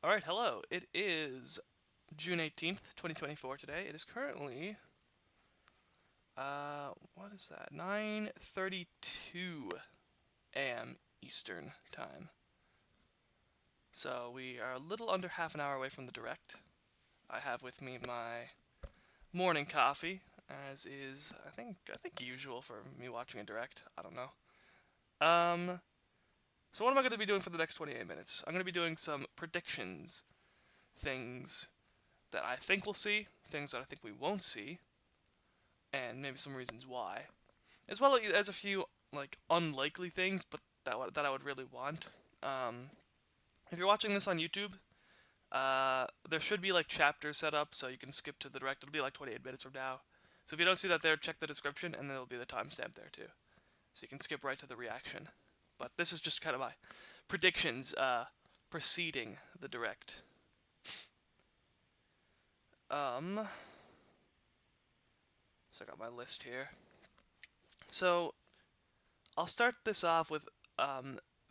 Alright, hello. It is June 18th, 2024 today. It is currently, what is that? 9:32 a.m. Eastern Time. So we are a little under half an hour away from the direct. I have with me my morning coffee, as is, I think usual for me watching a direct. I don't know. Um, so what am I going to be doing for the next 28 minutes? I'm going to be doing some predictions, things that I think we'll see, things that I think we won't see, and maybe some reasons why, as well as a few like unlikely things, but that I would really want. Um, if you're watching this on YouTube, there should be like chapters set up so you can skip to the direct. It'll be like 28 minutes from now. So if you don't see that there, check the description, and there'll be the timestamp there too, so you can skip right to the reaction. But this is just kind of my predictions preceding the direct. Um, so I got my list here. So I'll start this off with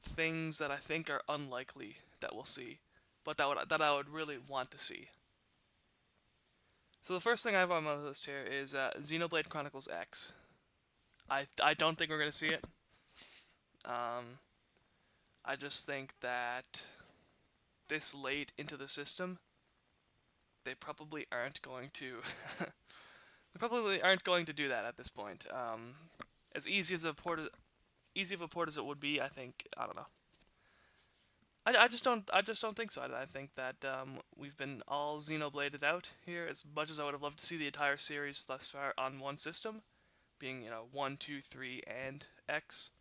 things that I think are unlikely that we'll see, but that I would really want to see. So the first thing I have on my list here is Xenoblade Chronicles X. I don't think we're gonna see it. Um, I just think that this late into the system, they probably aren't going to. They probably aren't going to do that at this point. As easy of a port as it would be, I don't know. I just don't think so. I think that we've been all Xenobladed out here. As much as I would have loved to see the entire series thus far on one system, being 1, 2, 3, and X.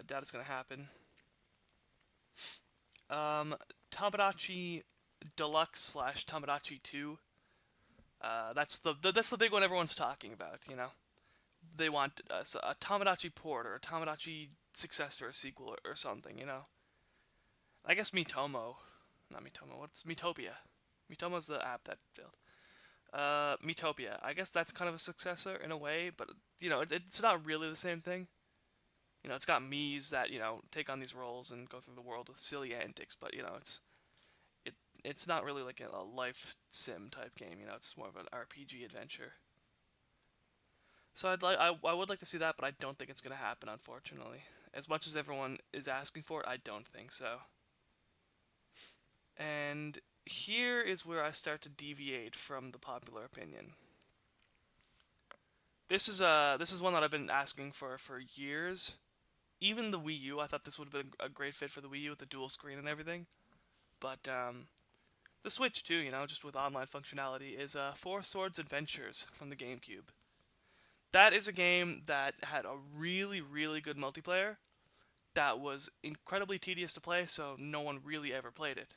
Doubt it's gonna happen. Um, Tamagotchi Deluxe slash Tamagotchi 2. That's the big one everyone's talking about. They want a Tamagotchi port or a Tamagotchi successor or sequel or something. I guess Mitomo, not Mitomo. What's Metopia? Mitomo's the app that failed. Metopia. I guess that's kind of a successor in a way, but it's not really the same thing. It's got Mii's that take on these roles and go through the world with silly antics, but it it's not really like a life sim type game. It's more of an RPG adventure. So I would like to see that, but I don't think it's gonna happen, unfortunately. As much as everyone is asking for it, I don't think so. And here is where I start to deviate from the popular opinion. This is one that I've been asking for years. Even the Wii U, I thought this would have been a great fit for the Wii U with the dual screen and everything. But the Switch too, just with online functionality, is Four Swords Adventures from the GameCube. That is a game that had a really, really good multiplayer that was incredibly tedious to play, so no one really ever played it.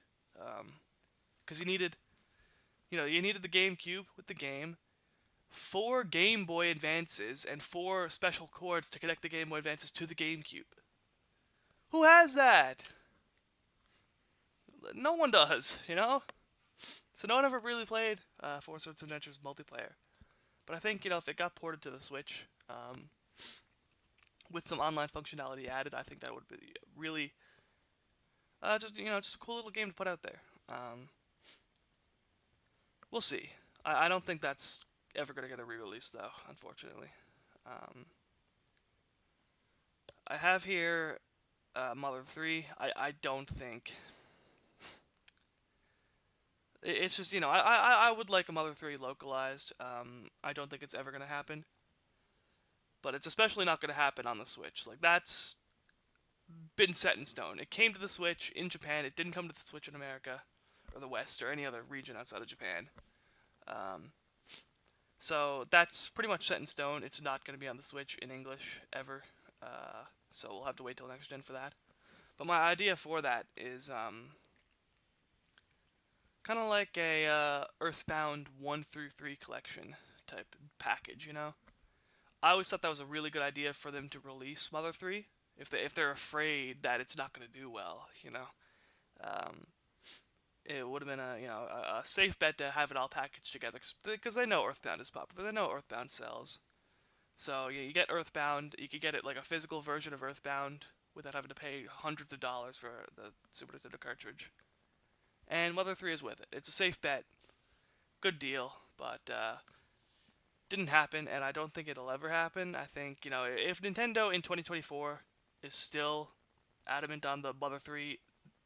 Because you needed the GameCube with the game, four Game Boy Advances, and four special cords to connect the Game Boy Advances to the GameCube. Who has that? No one does. So no one ever really played Four Swords Adventures multiplayer. But I think, if it got ported to the Switch, with some online functionality added, I think that would be really, just a cool little game to put out there. We'll see. I don't think that's ever going to get a re-release, though, unfortunately. Um, I have here Mother 3. I don't think. It's just, I would like a Mother 3 localized. I don't think it's ever going to happen. But it's especially not going to happen on the Switch. Like, that's been set in stone. It came to the Switch in Japan. It didn't come to the Switch in America, or the West, or any other region outside of Japan. Um, so that's pretty much set in stone. It's not going to be on the Switch in English ever. So we'll have to wait till next gen for that. But my idea for that is kind of like a Earthbound 1 through 3 collection type package. I always thought that was a really good idea for them to release Mother 3 if they're afraid that it's not going to do well. Um, it would have been a safe bet to have it all packaged together because they know Earthbound is popular. They know Earthbound sells. So you get Earthbound. You could get it like a physical version of Earthbound without having to pay hundreds of dollars for the Super Nintendo cartridge. and Mother 3 is with it. It's a safe bet, good deal, but didn't happen, and I don't think it'll ever happen. I think, if Nintendo in 2024 is still adamant on the Mother 3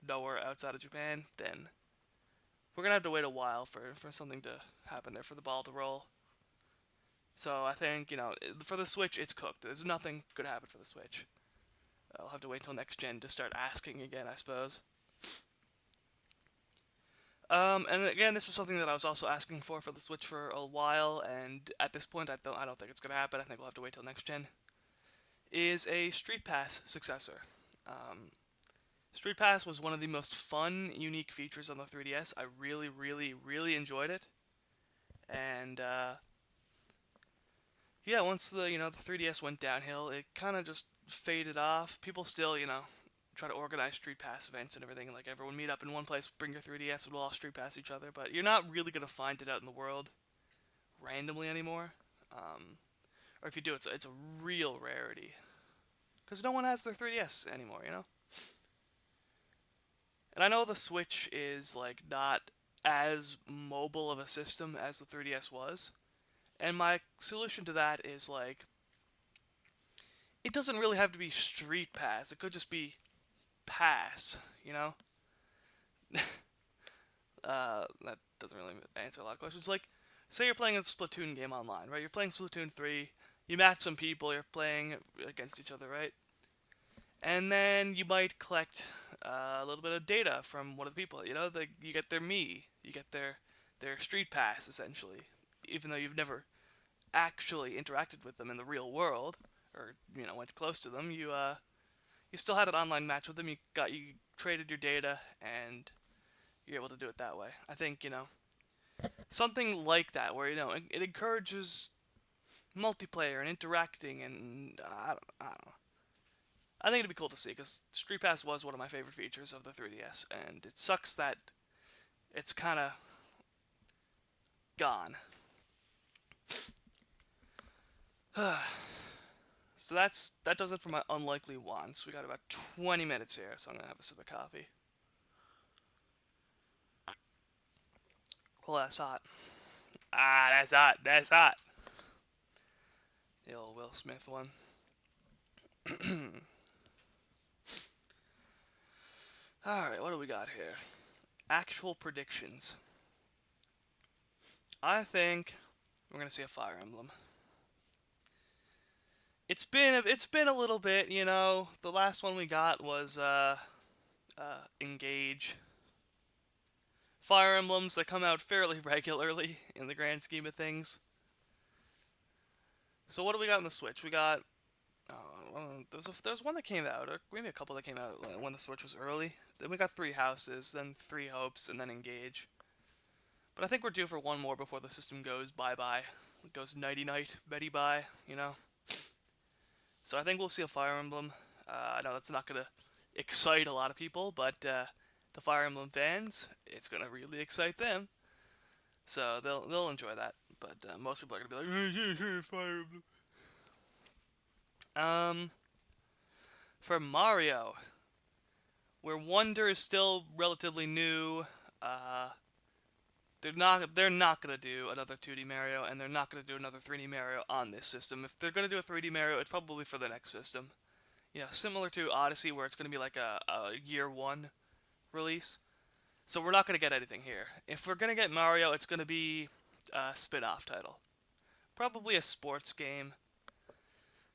nowhere outside of Japan, then we're gonna have to wait a while for something to happen there, for the ball to roll. So I think, for the Switch, it's cooked. There's nothing good happen for the Switch. I'll have to wait till next gen to start asking again, I suppose. And again, this is something that I was also asking for the Switch for a while, and at this point, I don't think it's gonna happen. I think we'll have to wait till next gen. Is a Street Pass successor. Street Pass was one of the most fun, unique features on the 3DS. I really, really, really enjoyed it, and yeah, once the 3DS went downhill, it kind of just faded off. People still try to organize Street Pass events and everything. Like, everyone meet up in one place, bring your 3DS, and we'll all Street Pass each other. But you're not really gonna find it out in the world randomly anymore. Or if you do, it's a real rarity, because no one has their 3DS anymore. And I know the Switch is like not as mobile of a system as the 3DS was, and my solution to that is, like, it doesn't really have to be Street Pass. It could just be Pass. That doesn't really answer a lot of questions. Like, say you're playing a Splatoon game online, right? You're playing Splatoon 3, you match some people, you're playing against each other, right? And then you might collect a little bit of data from one of the people. You get their Mii, you get their Street Pass, essentially. Even though you've never actually interacted with them in the real world, or went close to them, you still had an online match with them. You traded your data, and you're able to do it that way. I think something like that, where it encourages multiplayer and interacting, and I don't know. I think it'd be cool to see, because Street Pass was one of my favorite features of the 3DS, and it sucks that it's kind of gone. So that does it for my unlikely wants. We got about 20 minutes here, so I'm gonna have a sip of coffee. Well, that's hot. Ah, that's hot. That's hot. The old Will Smith one. Alright, what do we got here? Actual predictions. I think we're gonna see a Fire Emblem. It's been a little bit, The last one we got was Engage. Fire Emblems that come out fairly regularly in the grand scheme of things. So what do we got on the Switch? We got there's one that came out, or maybe a couple that came out when the Switch was early. Then we got Three Houses, then Three Hopes, and then Engage. But I think we're due for one more before the system goes bye-bye. It goes nighty-night, Betty-bye, So I think we'll see a Fire Emblem. I know that's not going to excite a lot of people, but the Fire Emblem fans, it's going to really excite them. So they'll enjoy that. But most people are going to be like, Fire Emblem. For Mario, where Wonder is still relatively new, they're not gonna do another 2D Mario, and they're not gonna do another 3D Mario on this system. If they're gonna do a 3D Mario, it's probably for the next system. Similar to Odyssey, where it's gonna be like a year one release. So we're not gonna get anything here. If we're gonna get Mario, it's gonna be a spin-off title, probably a sports game.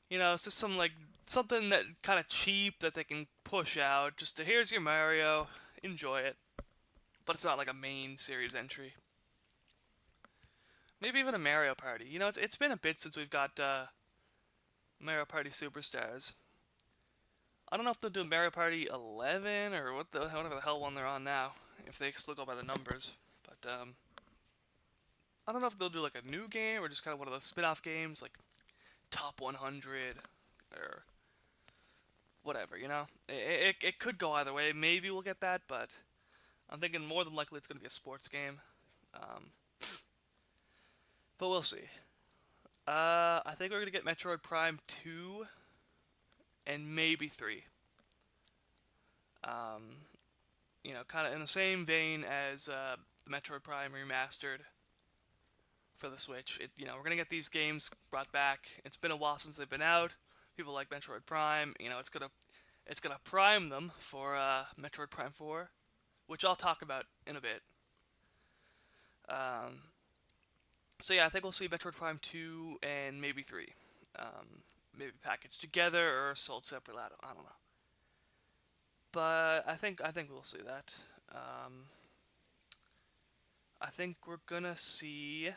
It's just something that kind of cheap that they can push out. Just here's your Mario, enjoy it. But it's not like a main series entry. Maybe even a Mario Party. It's been a bit since we've got Mario Party Superstars. I don't know if they'll do Mario Party 11 or whatever the hell one they're on now, if they still go by the numbers. But I don't know if they'll do like a new game or just kind of one of those spin-off games, like Top 100 or whatever. It could go either way. Maybe we'll get that, but I'm thinking more than likely it's going to be a sports game. But we'll see. I think we're going to get Metroid Prime 2 and maybe 3. you know, kind of in the same vein as the Metroid Prime remastered for the Switch. You know, we're gonna get these games brought back. It's been a while since they've been out. People like Metroid Prime. You know, it's gonna prime them for Metroid Prime 4, which I'll talk about in a bit. Um, so yeah, I think we'll see Metroid Prime 2 and maybe 3. Maybe packaged together or sold separately. I don't know. But I think we'll see that. I think we're gonna see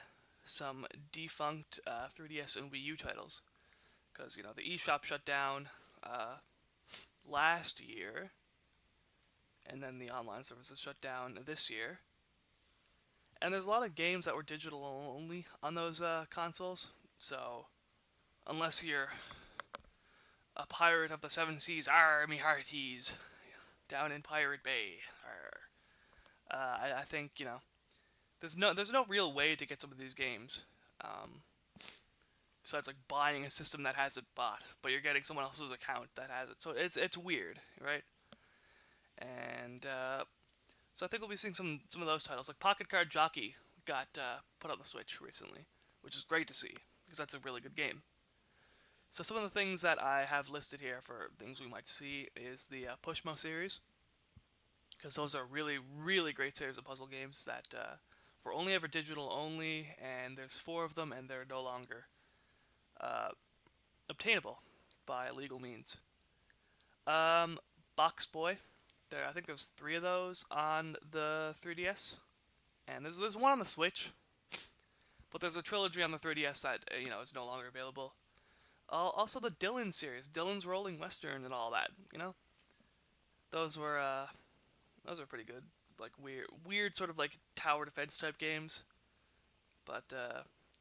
some defunct 3DS and Wii U titles because you know the eShop shut down last year, and then the online services shut down this year. And there's a lot of games that were digital only on those consoles. So unless you're a pirate of the seven seas, arr me hearties, down in Pirate Bay, I think you know there's no real way to get some of these games. Um, besides like buying a system that has it bought, but you're getting someone else's account that has it. So it's weird, right? And so I think we'll be seeing some of those titles. Like Pocket Card Jockey got put on the Switch recently, which is great to see because that's a really good game. So some of the things that I have listed here for things we might see is the Pushmo series, because those are really really great series of puzzle games that were only ever digital only, and there's 4 of them, and they're no longer uh, obtainable by legal means. Box Boy. I think there's 3 of those on the 3DS, and there's one on the Switch, but there's a trilogy on the 3DS that you know is no longer available. Also the Dylan series, Dylan's Rolling Western, and all that. You know, those were pretty good. Like weird sort of like tower defense type games, but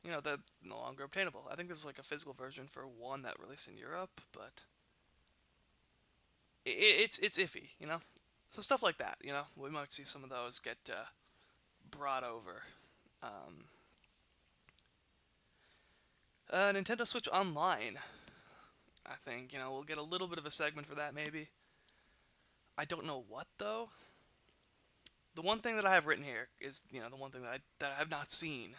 you know that's no longer obtainable. I think this is like a physical version for one that released in Europe, but it's iffy. You know, so stuff like that. You know, we might see some of those get brought over. Um, Nintendo Switch Online. I think you know we'll get a little bit of a segment for that maybe. I don't know what though. The one thing that I have written here is you know the one thing that I have not seen.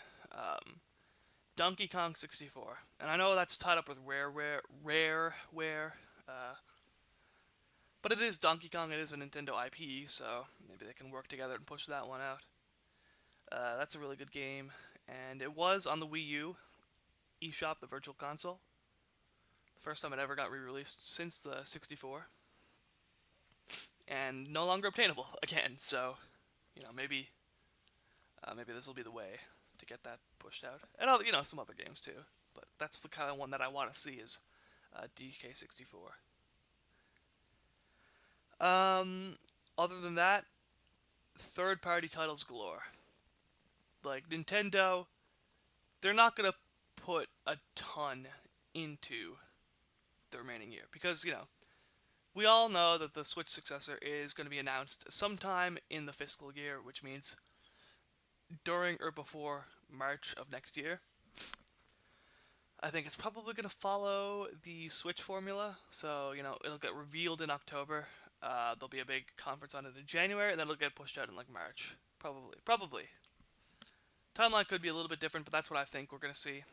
Donkey Kong 64, and I know that's tied up with Rareware, but it is Donkey Kong. It is a Nintendo IP, so maybe they can work together and push that one out. That's a really good game, and it was on the Wii U eShop, the Virtual Console. The first time it ever got re-released since the 64, and no longer obtainable again. So, you know, maybe this will be the way to get that pushed out, and you know some other games too. But that's the kind of one that I want to see is DK64. Other than that, third-party titles galore. Like Nintendo, they're not gonna put a ton into the remaining year because you know we all know that the Switch successor is going to be announced sometime in the fiscal year, which means during or before March of next year. I think it's probably going to follow the Switch formula, so you know it'll get revealed in October. There'll be a big conference on it in January, and then it'll get pushed out in like March, probably. Timeline could be a little bit different, but that's what I think we're going to see.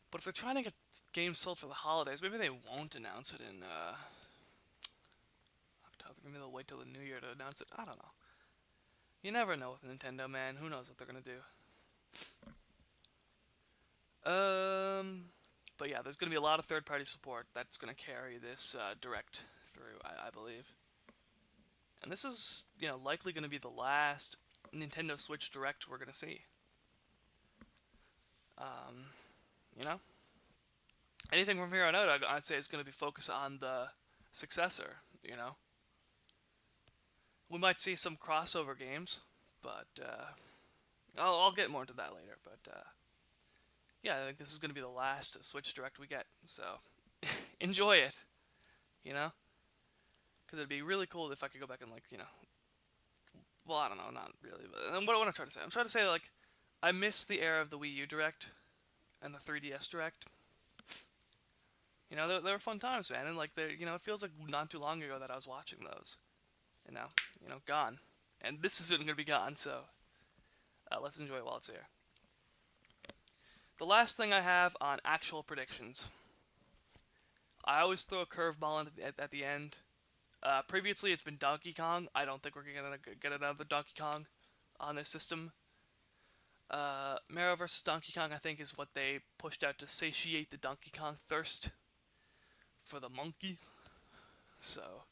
But if they're trying to get games sold for the holidays, maybe they won't announce it in October. Maybe they'll wait till the new year to announce it. I don't know. You never know with Nintendo, man. Who knows what they're gonna do? But yeah, there's gonna be a lot of third-party support that's gonna carry this direct through, I believe. And this is, you know, likely gonna be the last Nintendo Switch Direct we're gonna see. You know, anything from here on out, I'd say is gonna be focused on the successor. You know, we might see some crossover games, but I'll get more into that later. But yeah, I think this is going to be the last Switch Direct we get, so enjoy it, you know? Because it'd be really cool if I could go back and, like, you know, well, I don't know, not really, but what I want to try to say, I'm trying to say, like, I miss the era of the Wii U Direct and the 3DS Direct. You know, they were fun times, man, and like they, you know, it feels like not too long ago that I was watching those, and now, you know, gone, and this is soon gonna be gone. So let's enjoy it while it's here. The last thing I have on actual predictions, I always throw a curveball in at the end. Previously, it's been Donkey Kong. I don't think we're gonna get another Donkey Kong on this system. Mario vs. Donkey Kong, I think, is what they pushed out to satiate the Donkey Kong thirst for the monkey. So,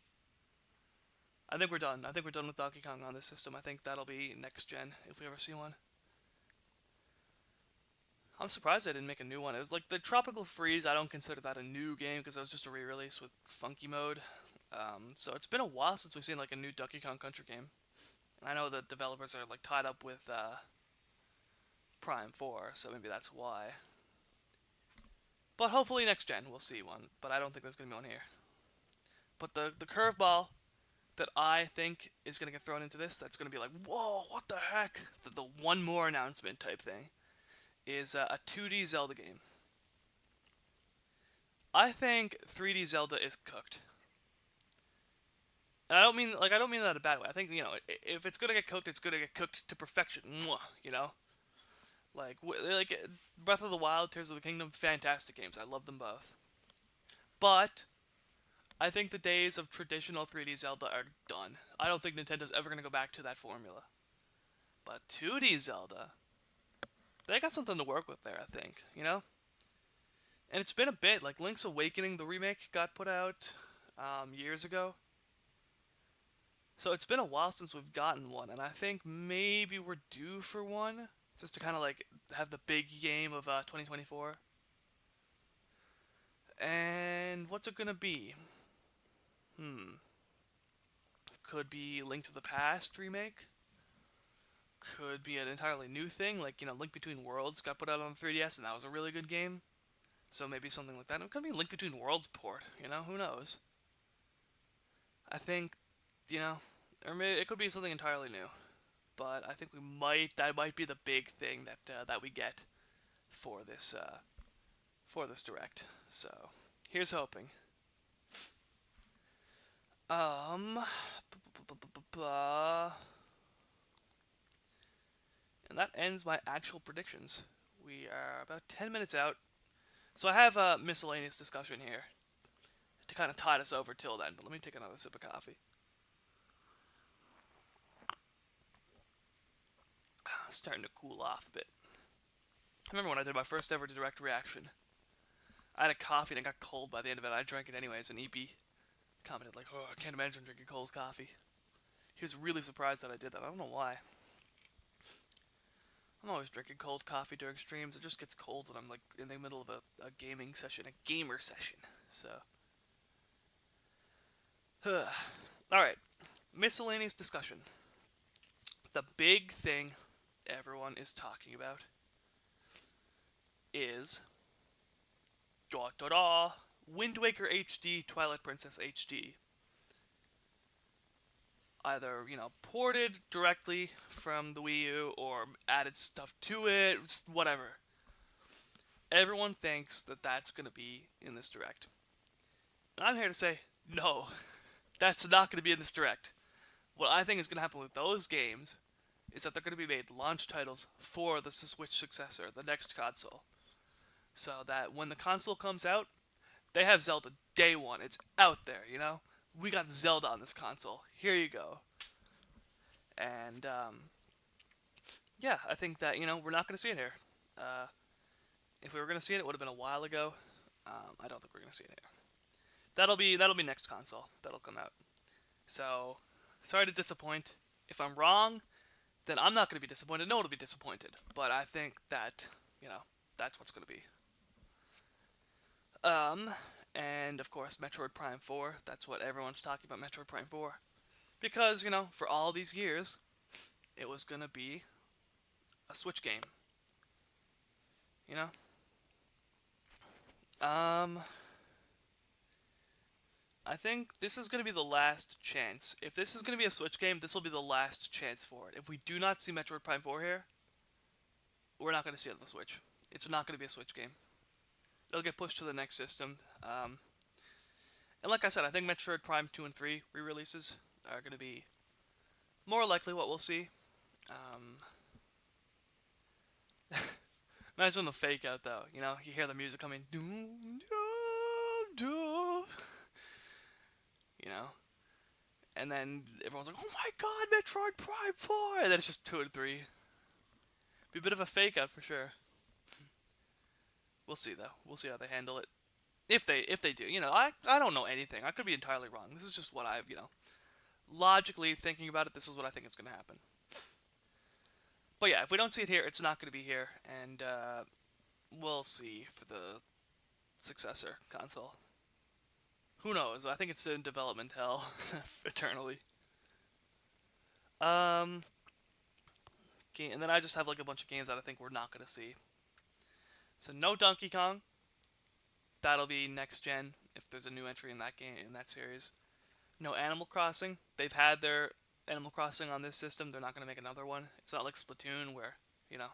I think we're done. I think we're done with Donkey Kong on this system. I think that'll be next gen, if we ever see one. I'm surprised I didn't make a new one. It was like the Tropical Freeze, I don't consider that a new game, because that was just a re-release with Funky Mode. So it's been a while since we've seen like a new Donkey Kong Country game. And I know the developers are like tied up with Prime 4, so maybe that's why. But hopefully next gen we'll see one, but I don't think there's going to be one here. But the curveball that I think is going to get thrown into this, that's going to be like, whoa, what the heck? The one more announcement type thing, is a 2D Zelda game. I think 3D Zelda is cooked. And I don't mean that in a bad way. I think, you know, if it's gonna get cooked, it's gonna get cooked to perfection. Mwah, you know, like Breath of the Wild, Tears of the Kingdom, fantastic games. I love them both. But I think the days of traditional 3D Zelda are done. I don't think Nintendo's ever gonna go back to that formula. But 2D Zelda, they got something to work with there, I think, you know? And it's been a bit, like Link's Awakening, the remake, got put out years ago. So it's been a while since we've gotten one, and I think maybe we're due for one, just to kind of like have the big game of 2024. And what's it gonna be? Could be Link to the Past remake. Could be an entirely new thing, like, you know, Link Between Worlds got put out on the 3DS, and that was a really good game. So maybe something like that. It could be Link Between Worlds port, you know, who knows? I think, you know, or maybe it could be something entirely new. But I think that might be the big thing that we get for this direct. So here's hoping. And that ends my actual predictions. We are about 10 minutes out. So I have a miscellaneous discussion here to kind of tide us over till then, but let me take another sip of coffee. Starting to cool off a bit. I remember when I did my first ever direct reaction. I had a coffee and it got cold by the end of it. I drank it anyways, and EB commented like, "Oh, I can't imagine drinking cold coffee." He was really surprised that I did that. I don't know why. I'm always drinking cold coffee during streams. It just gets cold when I'm like in the middle of a gaming session, a gamer session. So, alright. Miscellaneous discussion. The big thing everyone is talking about is Wind Waker HD, Twilight Princess HD. Either, you know, ported directly from the Wii U or added stuff to it, whatever. Everyone thinks that that's going to be in this direct. And I'm here to say, no, that's not going to be in this direct. What I think is going to happen with those games is that they're going to be made launch titles for the Switch successor, the next console. So that when the console comes out, they have Zelda day one. It's out there, you know? We got Zelda on this console. Here you go. And, yeah, I think that, you know, we're not going to see it here. If we were going to see it, it would have been a while ago. I don't think we're going to see it here. That'll be next console. That'll come out. So, sorry to disappoint. If I'm wrong, then I'm not going to be disappointed. No one will be disappointed. But I think that, you know, that's what's going to be. And of course, Metroid Prime 4. That's what everyone's talking about, Metroid Prime 4. Because, you know, for all these years, it was gonna be a Switch game. You know? I think this is gonna be the last chance. If this is gonna be a Switch game, this will be the last chance for it. If we do not see Metroid Prime 4 here, we're not gonna see it on the Switch. It's not gonna be a Switch game. it'll get pushed to the next system. And like I said, I think Metroid Prime 2 and 3 re-releases are going to be more likely what we'll see. Um, Imagine the fake out though. You know, you hear the music coming. Doom, doom, doom, you know, and then everyone's like, "Oh my God, Metroid Prime 4!" And then it's just 2 and 3. Be a bit of a fake out for sure. We'll see though. We'll see how they handle it. If they do, you know, I don't know anything. I could be entirely wrong. This is just what I've, logically thinking about it. This is what I think is going to happen. But yeah, if we don't see it here, it's not going to be here, and we'll see for the successor console. Who knows? I think it's in development hell eternally. Um, and then I just have like a bunch of games that I think we're not going to see. So no Donkey Kong. That'll be next gen if there's a new entry in that game in that series. No Animal Crossing. They've had their Animal Crossing on this system. They're not going to make another one. It's not like Splatoon where, there'll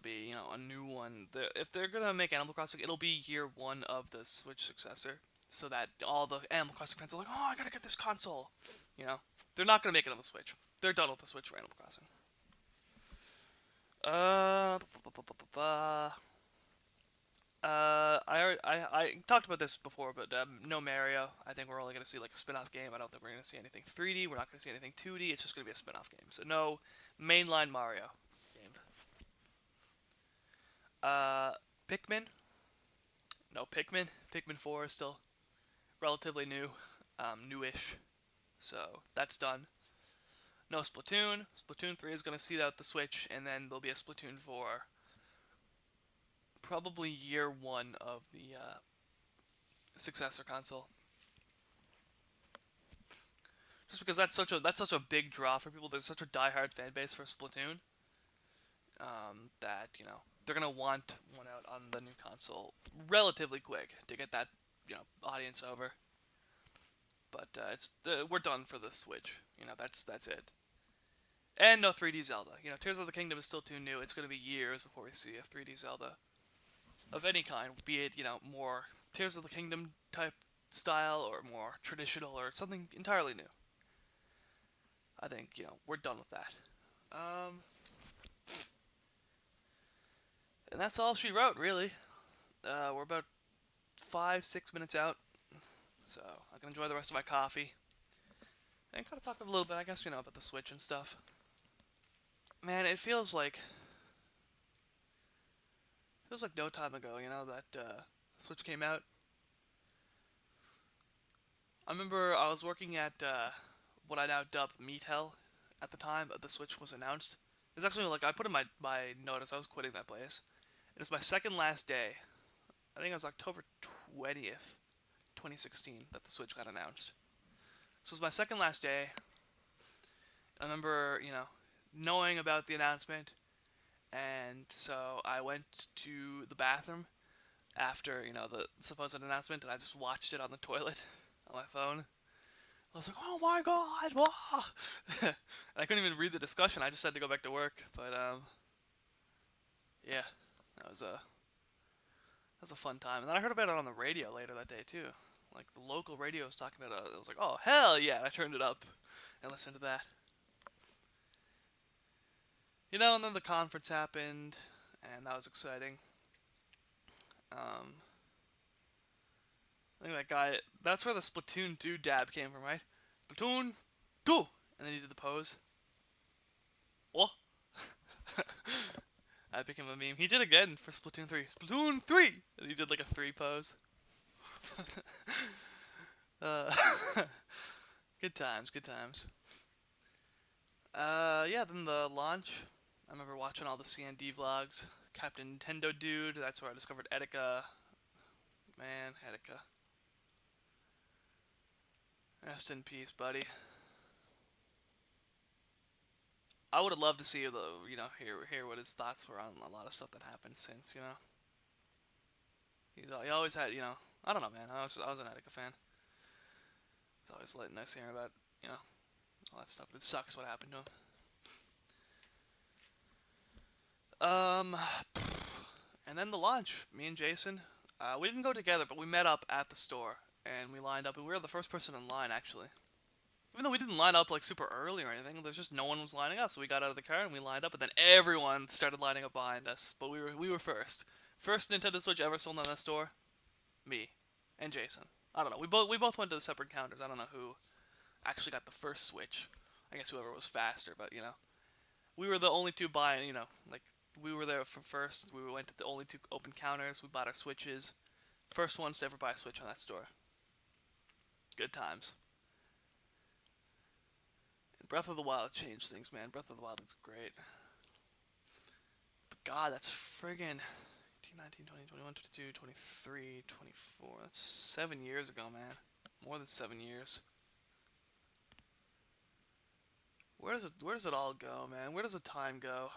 be, a new one. If they're going to make Animal Crossing, it'll be year one of the Switch successor. So that all the Animal Crossing fans are like, oh, I gotta get this console. They're not going to make it on the Switch. They're done with the Switch for Animal Crossing. I talked about this before, but no Mario. I think we're only going to see like a spin-off game. I don't think we're going to see anything 3D. We're not going to see anything 2D. It's just going to be a spin-off game. So no mainline Mario game. Pikmin. No Pikmin. Pikmin 4 is still relatively new, newish. So that's done. No Splatoon. Splatoon 3 is going to see out the Switch, and then there'll be a Splatoon 4 probably year one of the successor console. Just because that's such a big draw for people. There's such a diehard fan base for Splatoon that they're gonna want one out on the new console relatively quick to get that audience over. But we're done for the Switch. That's it. And no 3D Zelda. Tears of the Kingdom is still too new. It's gonna be years before we see a 3D Zelda of any kind, be it, more Tears of the Kingdom type style or more traditional or something entirely new. I think, we're done with that. And that's all she wrote, really. We're about 5-6 minutes out, so I can enjoy the rest of my coffee. And kind of talk a little bit, I guess, about the Switch and stuff. Man, it feels like no time ago, that Switch came out. I remember I was working at what I now dub Meat Hell at the time the Switch was announced. It's actually like I put in my notice I was quitting that place. And it's my second last day. I think it was October 20th, 2016 that the Switch got announced. So it was my second last day. I remember, knowing about the announcement. And so I went to the bathroom after, the supposed announcement, and I just watched it on the toilet on my phone. I was like, oh my God, wah! And I couldn't even read the discussion, I just had to go back to work. But, yeah, that was a fun time. And then I heard about it on the radio later that day, too. Like, the local radio was talking about it. I was like, oh, hell yeah! And I turned it up and listened to that. And then the conference happened, and that was exciting. I think that guy, that's where the Splatoon 2 dab came from, right? Splatoon 2! And then he did the pose. What? That became a meme. He did again for Splatoon 3. Splatoon 3! And he did like a 3 pose. Good times, good times. Yeah, then the launch. I remember watching all the CND vlogs. Captain Nintendo Dude, that's where I discovered Etika. Man, Etika. Rest in peace, buddy. I would have loved to see hear what his thoughts were on a lot of stuff that happened since, he always had, I don't know, man. I was an Etika fan. It's always nice hearing about, all that stuff. It sucks what happened to him. And then the launch, me and Jason, we didn't go together, but we met up at the store, and we lined up, and we were the first person in line, actually. Even though we didn't line up, like, super early or anything, there's just no one was lining up, so we got out of the car, and we lined up, and then everyone started lining up behind us, but we were first. First Nintendo Switch ever sold in that store, me, and Jason. I don't know, we both went to the separate counters, I don't know who actually got the first Switch. I guess whoever was faster, but, you know. We were the only two buying, you know, like, we were there for first, we went to the only two open counters, we bought our Switches. First ones to ever buy a Switch on that store. Good times. And Breath of the Wild changed things, man. Breath of the Wild looks great. But God, that's friggin' 18, 19, 20, 21, 22, 23, 24. That's 7 years ago, man. More than 7 years. Where does it all go, man? Where does the time go?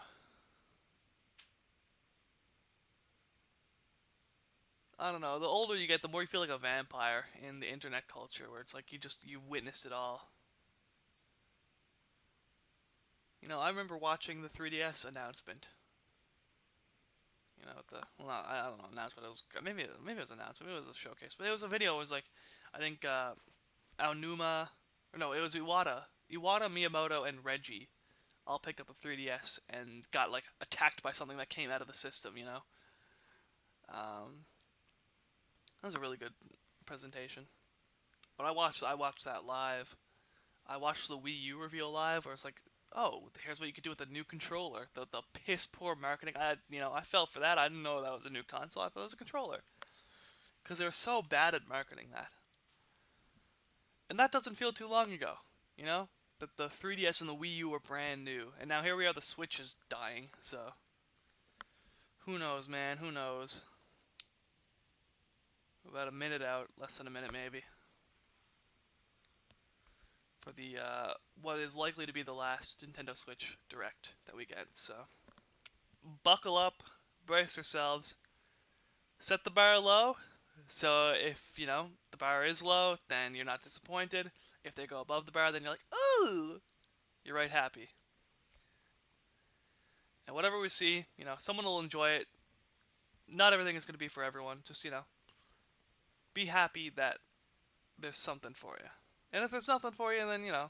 I don't know. The older you get, the more you feel like a vampire in the internet culture, where it's like you've witnessed it all. You know, I remember watching the 3DS announcement. You know, I don't know, announcement. It was maybe it was an announcement. Maybe it was a showcase, but it was a video. It was like, I think Aonuma, or no, it was Iwata, Miyamoto, and Reggie all picked up a 3DS and got like attacked by something that came out of the system. You know. That was a really good presentation. But I watched that live. I watched the Wii U reveal live, where it's like, oh, here's what you could do with a new controller. The piss poor marketing. I fell for that. I didn't know that was a new console. I thought it was a controller. Because they were so bad at marketing that. And that doesn't feel too long ago, you know? That the 3DS and the Wii U were brand new. And now here we are, the Switch is dying, so. Who knows, man? Who knows? About a minute out, less than a minute maybe, for the what is likely to be the last Nintendo Switch Direct that we get. So buckle up, brace yourselves, set the bar low. So if you know the bar is low, then you're not disappointed. If they go above the bar, then you're like, ooh, you're right happy. And whatever we see, you know, someone will enjoy it. Not everything is going to be for everyone. Just, you know, be happy that there's something for you. And if there's nothing for you, then, you know,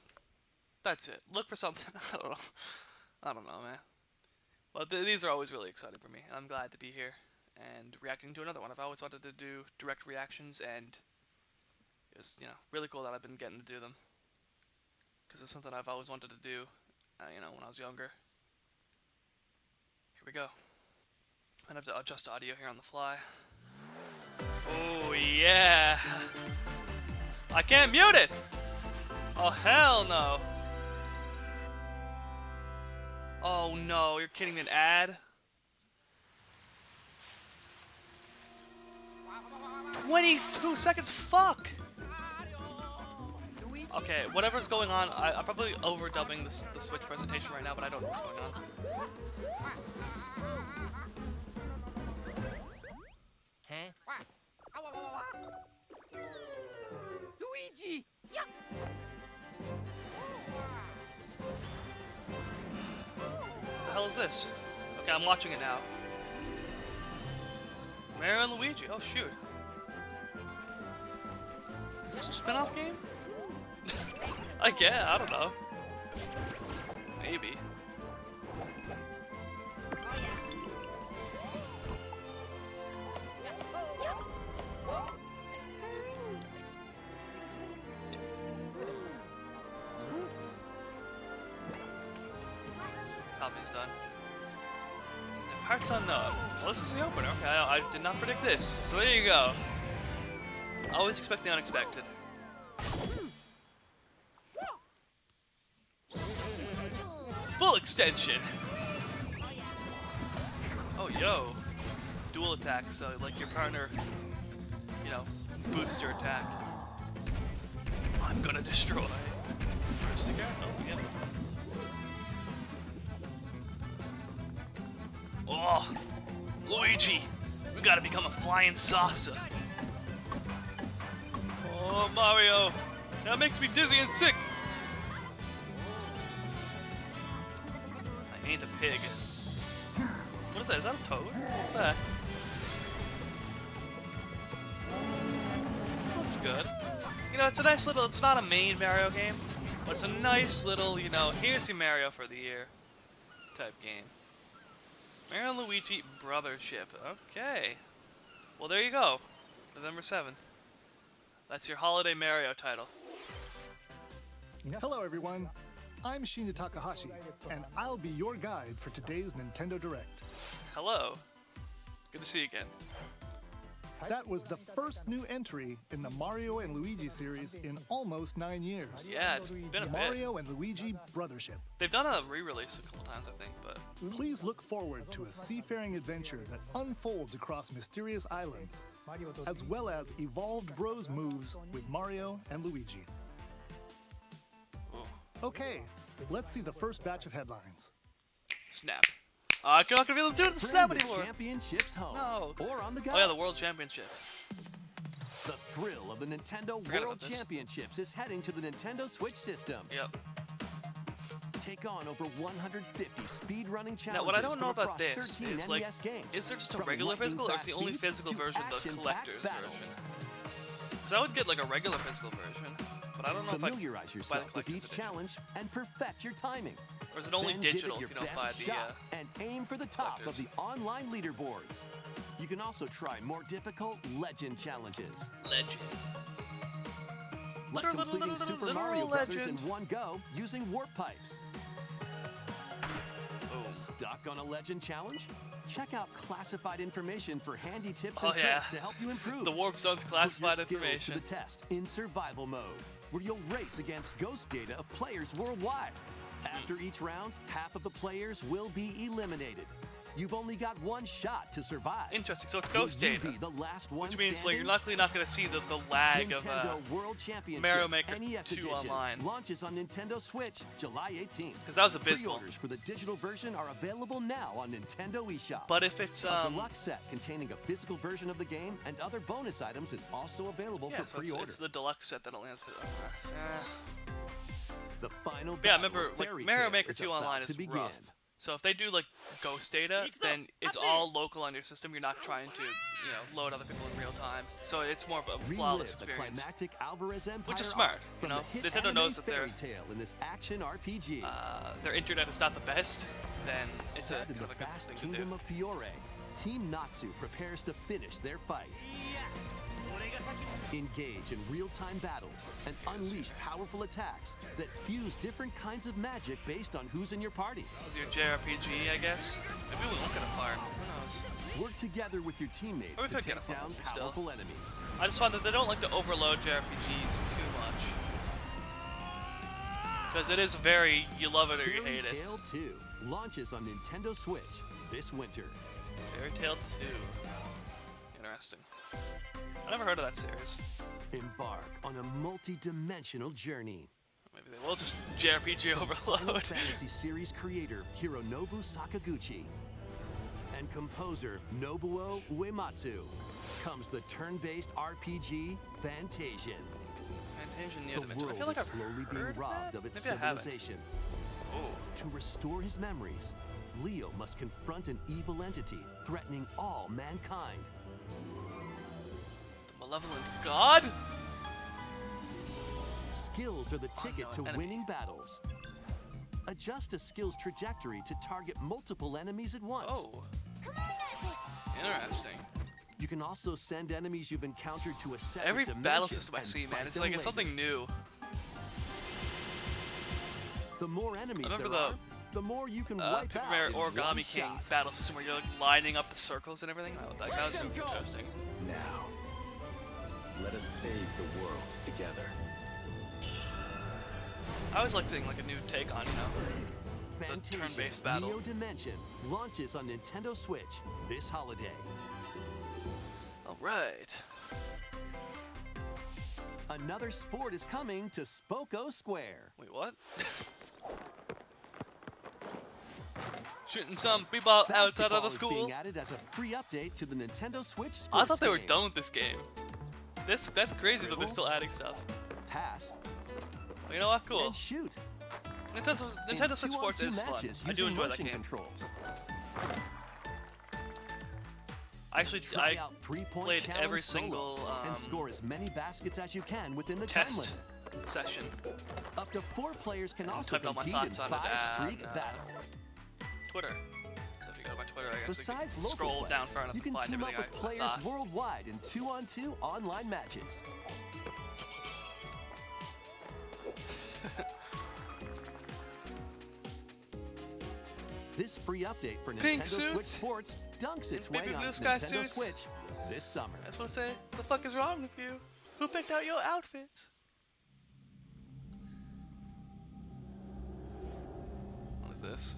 that's it. Look for something. I don't know, man. But these are always really exciting for me. And I'm glad to be here and reacting to another one. I've always wanted to do direct reactions, and it's, you know, really cool that I've been getting to do them. Because it's something I've always wanted to do, you know, when I was younger. Here we go. I'm going to have to adjust audio here on the fly. Oh, yeah. I can't mute it. Oh, hell no. Oh, no. You're kidding me. An ad? 22 seconds? Fuck. Okay, whatever's going on, I'm probably overdubbing the Switch presentation right now, but I don't know what's going on. Luigi! Yeah. What the hell is this? Okay, I'm watching it now. Mario and Luigi. Oh, shoot. Is this a spin-off game? I guess. I don't know. Maybe. Coffee's done. The parts unknown. Well, this is the opener. Okay, I did not predict this. So there you go. Always expect the unexpected. Full extension! Oh, yo. Dual attack, so like your partner, you know, boosts your attack. I'm gonna destroy. First again? Oh, yeah. Oh, Luigi! We gotta become a flying saucer. Oh, Mario! That makes me dizzy and sick! I ain't a pig. What is that? Is that a toad? What's that? This looks good. You know, it's a nice little, it's not a main Mario game, but it's a nice little, you know, here's your Mario for the year type game. Mario and Luigi Brothership. Okay. Well, there you go. November 7th. That's your holiday Mario title. Hello everyone, I'm Shinya Takahashi, and I'll be your guide for today's Nintendo Direct. Hello. Good to see you again. That was the first new entry in the Mario and Luigi series in almost 9 years. Yeah, it's been a bit. Mario and Luigi Brothership. They've done a re-release a couple times, I think, but... Please look forward to a seafaring adventure that unfolds across mysterious islands, as well as evolved Bros moves with Mario and Luigi. Ooh. Okay, let's see the first batch of headlines. Snap. I'm not gonna be able to do it in the snap Bring the anymore. championships home. No. Or on the go. Oh yeah, the World Championship. The thrill of the Nintendo Forgot World about this. Championships is heading to the Nintendo Switch system. Yep. Take on over 150 speedrunning challenges Now, what I don't know from about across this 13 is, like, NES games. is there just a From regular physical, or is the only lightning-fast physical beats to version the action-packed collector's battles. version? Because I would get, like, a regular physical version, but I don't know if I'd Familiarize buy the yourself with collector's each edition. challenge and perfect your timing. Or is it only Then give it digital if your you don't best buy the, shot and aim for the top of collectors. the online leaderboards. You can also try more difficult legend challenges, Legend. like Literal completing Super Mario Brothers in legend. one go using warp pipes. Oh. Stuck on a legend challenge? Check out classified information for handy tips Oh, and yeah. tricks to help you improve. The Warp Zone's Put your classified skills information. to the test in survival mode, where you'll race against ghost data of players worldwide. After each round, half of the players will be eliminated. You've only got one shot to survive. Interesting, so it's Will ghost you data. be the last one Which means, like, standing? you're likely not going to see the lag of, Nintendo World Championships Mario Maker NES 2 Edition online. launches on Nintendo Switch July 18th. because that was abysmal. Pre-orders for the digital version are available now on Nintendo eShop. But if it's, A deluxe set containing a physical version of the game and other bonus items is also available yeah, for so pre-order. it's the deluxe set that only has for The final yeah, battle remember, of like, Fairy Mario Tail Maker is 2 about online to is begin. rough. So if they do, like, ghost data, then it's all local on your system. You're not trying to, you know, load other people in real time. So it's more of a flawless Relive the experience. climactic Alvarez Empire Which is smart, arc you from know? the hit Nintendo anime knows that Fairy Tail in this action RPG. Their internet is not the best, then it's Set a in kind the of a good vast thing to kingdom do. of Fiore, Team Natsu prepares to finish their fight. Engage in real-time battles and unleash powerful attacks that fuse different kinds of magic based on who's in your party. This is your JRPG, I guess. Maybe we won't get a farm. Who knows? Work together with your teammates Or we to could get take a farm down still. powerful enemies. I just find that they don't like to overload JRPGs too much. Because it is very, you love it or you Fairy hate it. Tail 2 launches on Nintendo Switch this winter. Fairy Tail 2. Interesting. I never heard of that series. Embark on a multi-dimensional journey. Maybe they will just JRPG Final overload. Fantasy series creator Hironobu Sakaguchi and composer Nobuo Uematsu comes the turn-based RPG Fantasian. Fantasian New The Dimension. I world feel like is I've slowly heard being of robbed that? of its Maybe I haven't. civilization. Oh. To restore his memories, Leo must confront an evil entity threatening all mankind. The Malevolent God? Skills are the ticket to enemy. winning battles. Adjust a skill's trajectory to target multiple enemies at once. Oh. Interesting. You can also send enemies you've encountered to a separate Every dimension battle system I and see, man, fight it's them like it's later. something new. The more enemies I remember there the, are, the more you can wipe Paper out Mario in one Origami King shot. battle system where you're like lining up the circles and everything. That was really interesting. Now, let us save the world together. I always like seeing like a new take on, you know, the Fantasian turn-based battle. Neo Dimension launches on Nintendo Switch this holiday. Alright. Another sport is coming to Spoko Square. Wait, what? Shooting some people outside of Basketball the is school? being added as a free update to the Nintendo Switch sports I thought they were game. done with this game. That's crazy that they're still adding stuff. Pass Well, you know what? Cool. and shoot. Nintendo Switch Sports is fun. I do enjoy that game. Controls. Actually, Try I out 3-point played challenge every solo single and score as many baskets as you can within the time test limit. session. Up to 4 players can And also typed all my compete in thoughts on it 5-streak on, battle. Twitter. So if you go to my Twitter, I guess Besides you can local scroll play, down far enough you to can find team up everything with I players thought. worldwide in 2-on-2 online matches. This free update for Pink Nintendo Switch suits Sports dunks its and way baby blue on sky Nintendo suits. Switch this summer. I just want to say, what the fuck is wrong with you? Who picked out your outfits? What is this?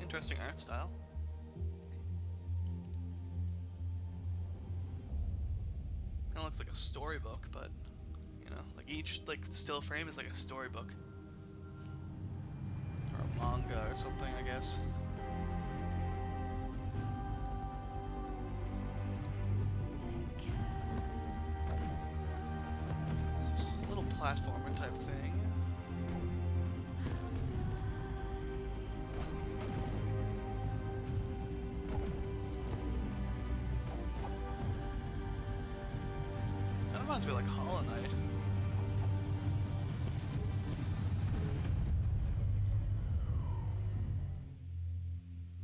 Interesting art style. Kind of looks like a storybook, but you know, like each still frame is like a storybook or a manga or something, I guess. A little platformer type thing. Kind of reminds me of like Hollow Knight.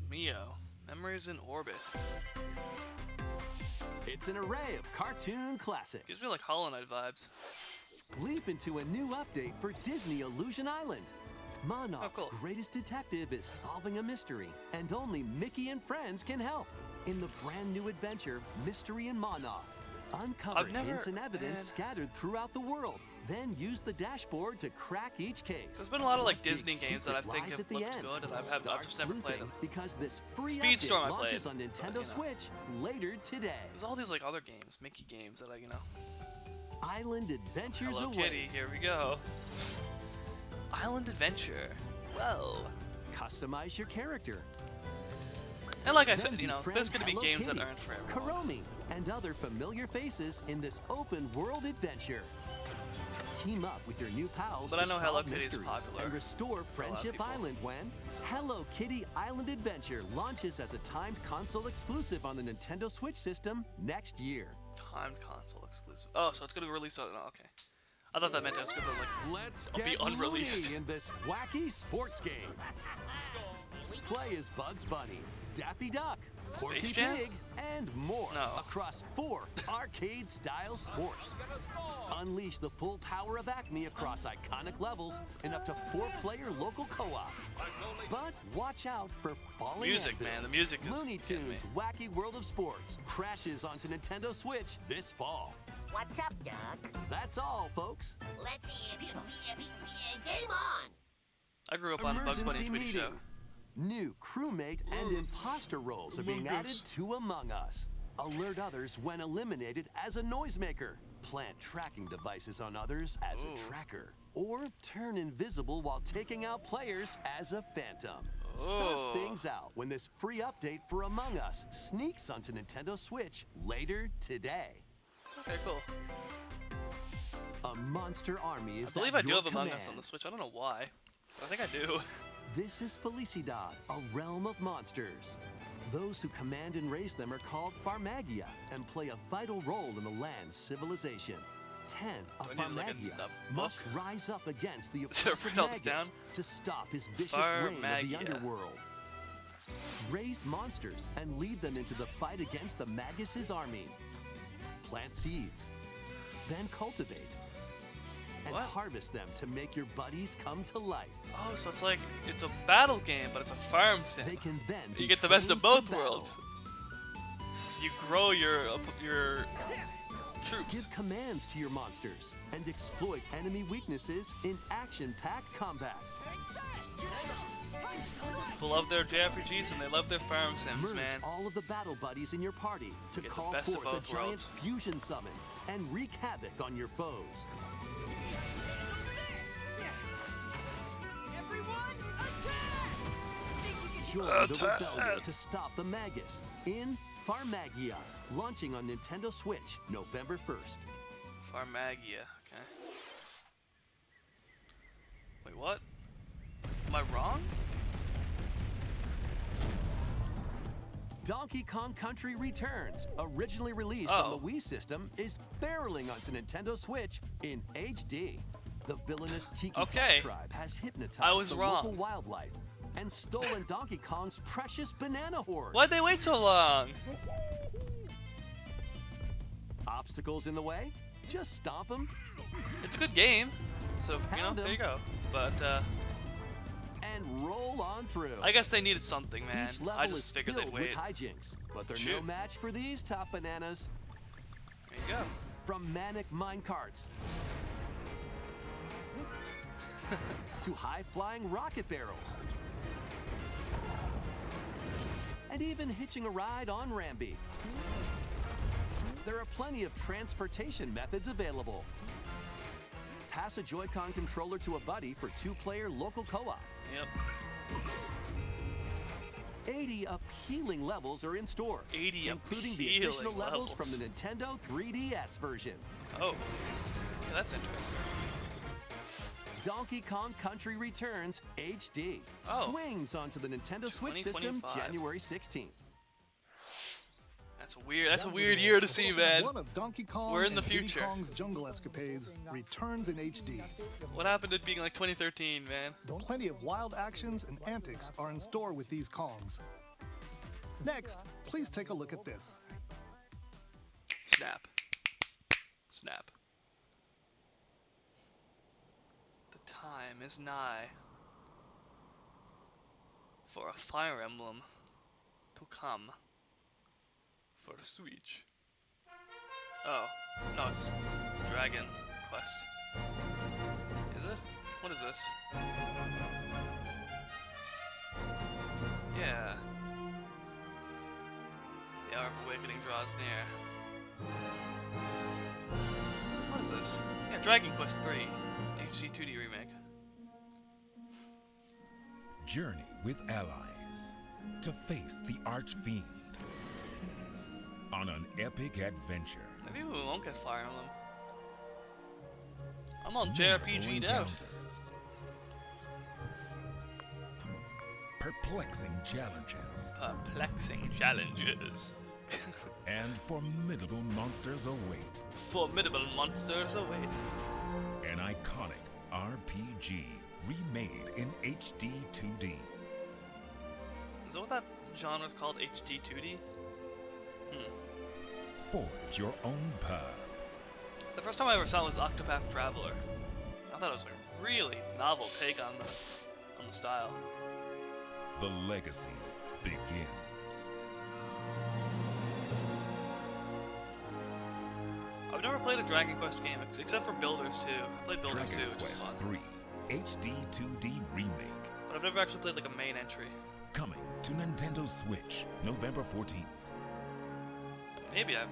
Mio, Memories in Orbit. It's an array of cartoon classics. Gives me like Hollow Knight vibes. Leap into a new update for Disney Illusion Island. Monarch's cool. greatest detective is solving a mystery, and only Mickey and friends can help. In the brand new adventure, Mystery in Monarch, uncover I've never- hints and evidence man. scattered throughout the world. Then use the dashboard to crack each case. There's been a lot of like Big Disney games that I secret think lies have at the looked end. good, and I've Start just never played sleuthing, them. because this free Speedstorm I update launches played, on but, Nintendo you know. Switch later today. There's all these like other games, Mickey games that Island Adventures Hello await. Kitty, here we go. Island Adventure. Whoa. Customize your character. And like I Then said, you know, there's befriend gonna be Hello games Kitty, that aren't for everyone. Kuromi, and other familiar faces in this open world adventure. Team up with your new pals But to I know Hello solve Kitty's mysteries popular and restore for a lot of Friendship people. Island when Hello Kitty Island Adventure launches as a timed console exclusive on the Nintendo Switch system next year. Timed console exclusive. Oh, so it's gonna be released on. Oh, okay. I thought that meant it was gonna like Let's be get unreleased. loony in this wacky sports game. Play as Bugs Bunny, Daffy Duck, Porky Space Jam? Pig, and more No. across 4 arcade-style sports. Unleash the full power of Acme across iconic levels in up to 4-player local co-op. But watch out for falling Music, anvils. man, the music is Looney getting me. Tunes Wacky World of Sports crashes onto Nintendo Switch this fall. What's up, Doc? That's all, folks. Let's game on. I grew up on Bugs Bunny Emergency Tweety Show. meeting. New crewmate and imposter roles are being Among added Us. to Among Us. Alert others when eliminated as a noisemaker. Plant tracking devices on others as Ooh. a tracker. Or turn invisible while taking out players as a phantom. Oh. Suss things out when this free update for Among Us sneaks onto Nintendo Switch later today. Okay, cool. A monster army I is believe at I do your have Among Us command. on the Switch. I don't know why, but I think I do. This is Felicidad, a realm of monsters. Those who command and raise them are called Farmagia and play a vital role in the land's civilization. 10 of Do I need, like, Farmagia a must book? rise up against the Should I oppressive write all this Magus down? to stop his vicious reign of the Farmagia. underworld. Raise monsters and lead them into the fight against the Magus' army. Plant seeds, then cultivate, and What? harvest them to make your buddies come to life. Oh, so it's like it's a battle game, but it's a farm sim. They can then be You get the best of trained for both battle. worlds. You grow your troops. Give commands to your monsters and exploit enemy weaknesses in action-packed combat. People love their JRPGs and they love their farm sims, Merge man. all of the battle buddies in your party to Get the call best of forth a both giant worlds. fusion summon and wreak havoc on your foes. Join the rebellion to stop the Magus in Farmagia, launching on Nintendo Switch November 1st. Farmagia. Wait, what? Am I wrong? Donkey Kong Country Returns, originally released on the Wii system, is barreling onto Nintendo Switch in HD. The villainous Tiki tribe has hypnotized the local wildlife and stolen Donkey Kong's precious banana horde. Why'd they wait so long? Obstacles in the way? Just stomp them. It's a good game, so, you know, there you go. But, and roll on through. I guess they needed something, man. Each level I just is figured filled they'd wait. with hijinks, but they're no match for these top bananas. There you go. From manic minecarts to high-flying rocket barrels, and even hitching a ride on Rambi. There are plenty of transportation methods available. Pass a Joy-Con controller to a buddy for 2-player local co-op. Yep. 80 appealing levels are in store, 80 including the additional levels from the Nintendo 3DS version. Oh, yeah, that's interesting. Donkey Kong Country Returns HD swings onto the Nintendo Switch system January 16th. That's a weird year to see, man. One of Donkey Kong We're in the and Diddy future. Kong's jungle escapades returns in HD. What happened to it being like 2013, man? Plenty of wild actions and antics are in store with these Kongs. Next, please take a look at this. Snap. Snap. The time is nigh for a Fire Emblem to come for Switch. Oh, no, it's Dragon Quest. Is it? What is this? Yeah. The hour of awakening draws near. What is this? Yeah, Dragon Quest 3, HD 2D remake. Journey with allies to face the Archfiend on an epic adventure. Maybe we won't get Fire Emblem. I'm on JRPG out. Perplexing challenges. Perplexing challenges. And formidable monsters await. Formidable monsters await. An iconic RPG remade in HD 2D. Is that what that genre is called? HD 2D? Forge your own path. The first time I ever saw it was Octopath Traveler. I thought it was a really novel take on the style. The legacy begins. I've never played a Dragon Quest game except for Builders 2. I played Builders 2, Dragon which is Quest fun. 3 HD 2D remake. But I've never actually played like a main entry. Coming to Nintendo Switch, November 14th. Maybe I'll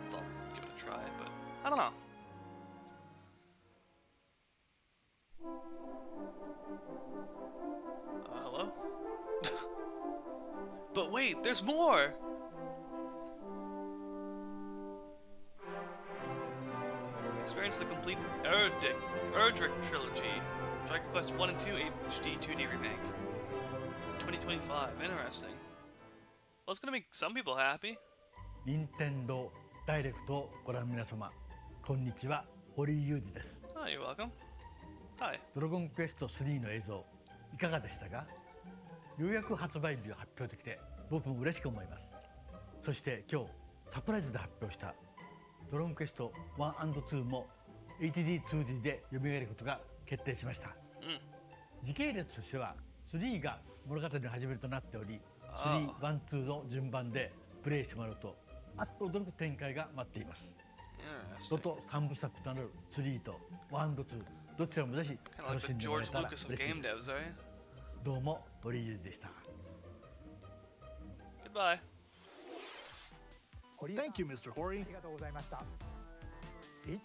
give it a try, but I don't know. Hello? But wait, there's more! Experience the complete Erdrick trilogy. Dragon Quest 1 and 2 HD 2D remake. 2025. Interesting. Well, it's gonna make some people happy. 任天堂ダイレクトをご覧の皆様、こんにちは、堀井裕二です。 Oh, you're welcome. Hi. ドラゴンクエスト3の映像、いかがでしたか？ようやく発売日を発表できて、僕も嬉しく思います。そして今日、サプライズで発表したドラゴンクエスト1 & 2も HD2D で蘇ることが決定しました。時系列としては3が物語の始まりとなっており、3、1、2の順番でプレイしてもらうと、あっと驚く展開が待っています。どと3部作となる3と1と2、どちらもぜひ楽しんでもらえたら嬉しいです。どうも、堀井裕二でした。Goodbye. Thank you, Mr. Hori.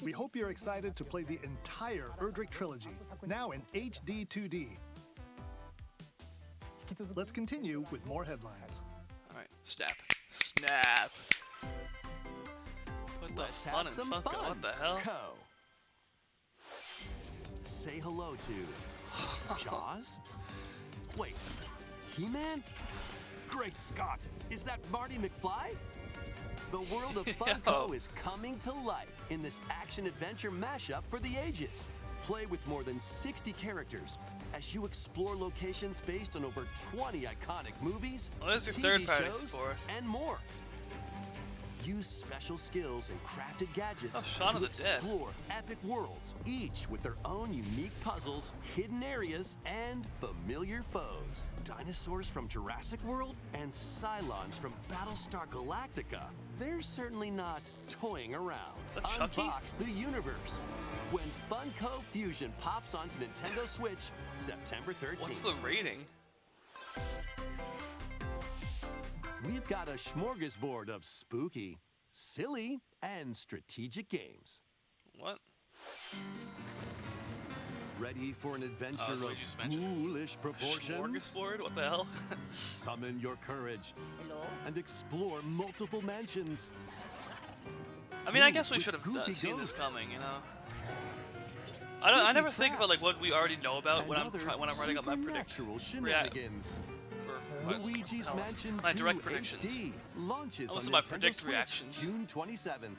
We hope you're excited to play the entire Erdrick trilogy, now in HD 2D. Let's continue with more headlines. Alright, snap. Snap. What the fun and fuck? What the hell? Say hello to Jaws? Wait, He-Man? Great Scott! Is that Marty McFly? The world of Funko is coming to life in this action-adventure mashup for the ages. Play with more than 60 characters as you explore locations based on over 20 iconic movies, Well, there's your TV third-party shows, support. and more. Use special skills and crafted gadgets Oh, Shaun of to the Dead. explore epic worlds, each with their own unique puzzles, hidden areas, and familiar foes. Dinosaurs from Jurassic World and Cylons from Battlestar Galactica. They're certainly not toying around. Is that Chucky? Unbox the universe when Funko Fusion pops onto Nintendo Switch September 13th. What's the rating? We've got a smorgasbord of spooky, silly, and strategic games. What? Ready for an adventure of Luigi's Mansion. foolish proportions? Smorgasbord? What the hell? Summon your courage Hello? and explore multiple mansions. I mean, I guess we With should have goofy seen this ghosts. coming, you know. I never Spooky think about like traps what we already know about and when I'm other writing up my supernatural prediction. shenanigans. What Luigi's else? Mansion My 2 direct predictions. HD launches Unless on my Nintendo predict Switch reactions. June 27th.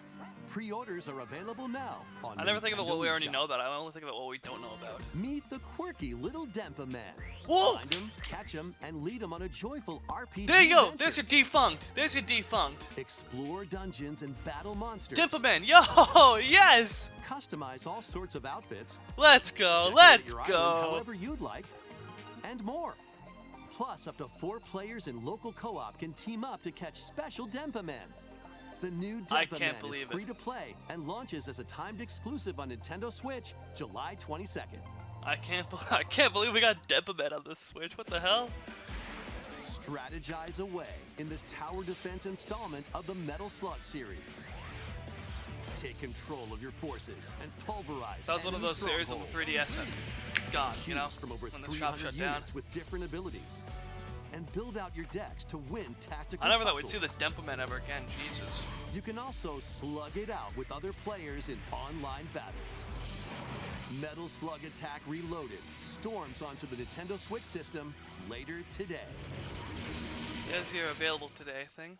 Pre-orders are available now on I never think about what we Nintendo already eShop. know about. I only think about what we don't know about. Meet the quirky little DENPA Men. Whoa! Find him, catch him, and lead him on a joyful RPG There you go. adventure. There's your defunct. There's your defunct. Explore dungeons and battle monsters. DENPA Men. Yo, yes. Customize all sorts of outfits. Let's go. Decorate Let's your island go. however you'd like, and more. Plus, up to 4 players in local co-op can team up to catch special DENPA Men. The new I DENPA can't Men is believe it. free to play and launches as a timed exclusive on Nintendo Switch July 22nd. I can't believe we got DENPA Men on this Switch. What the hell? Strategize away in this tower defense installment of the Metal Slug series. Take control of your forces and pulverize. That was one of enemy those series on the strongholds. 3DS that God, you know, Choose from over when the shop 300 shut down. units with different abilities, and build out your decks to win tactical I never thought we'd see tussles. the DENPA Men ever again. Jesus. You can also slug it out with other players in online battles. Metal Slug Attack Reloaded storms onto the Nintendo Switch system later today. Is your available today thing?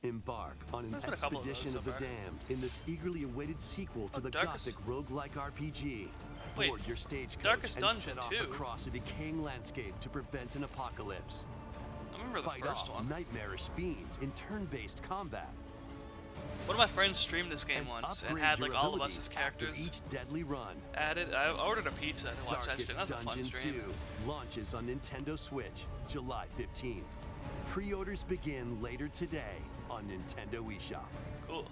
Embark on an There's been a couple of those expedition so of the far. damned in this eagerly awaited sequel to Oh, the Darkest- gothic roguelike RPG. Wait, Board your stagecoach Darkest and Dungeon set off 2? across a decaying landscape to prevent an apocalypse. I remember the Fight first off one. nightmarish fiends in turn-based combat. One of my friends streamed this game once and upgrade had your like all of us abilities as after characters each deadly run. added. I ordered a pizza to watch that stream. That was a fun Darkest stream. Dungeon 2 launches on Nintendo Switch July 15th. Pre-orders begin later today on Nintendo eShop. Cool.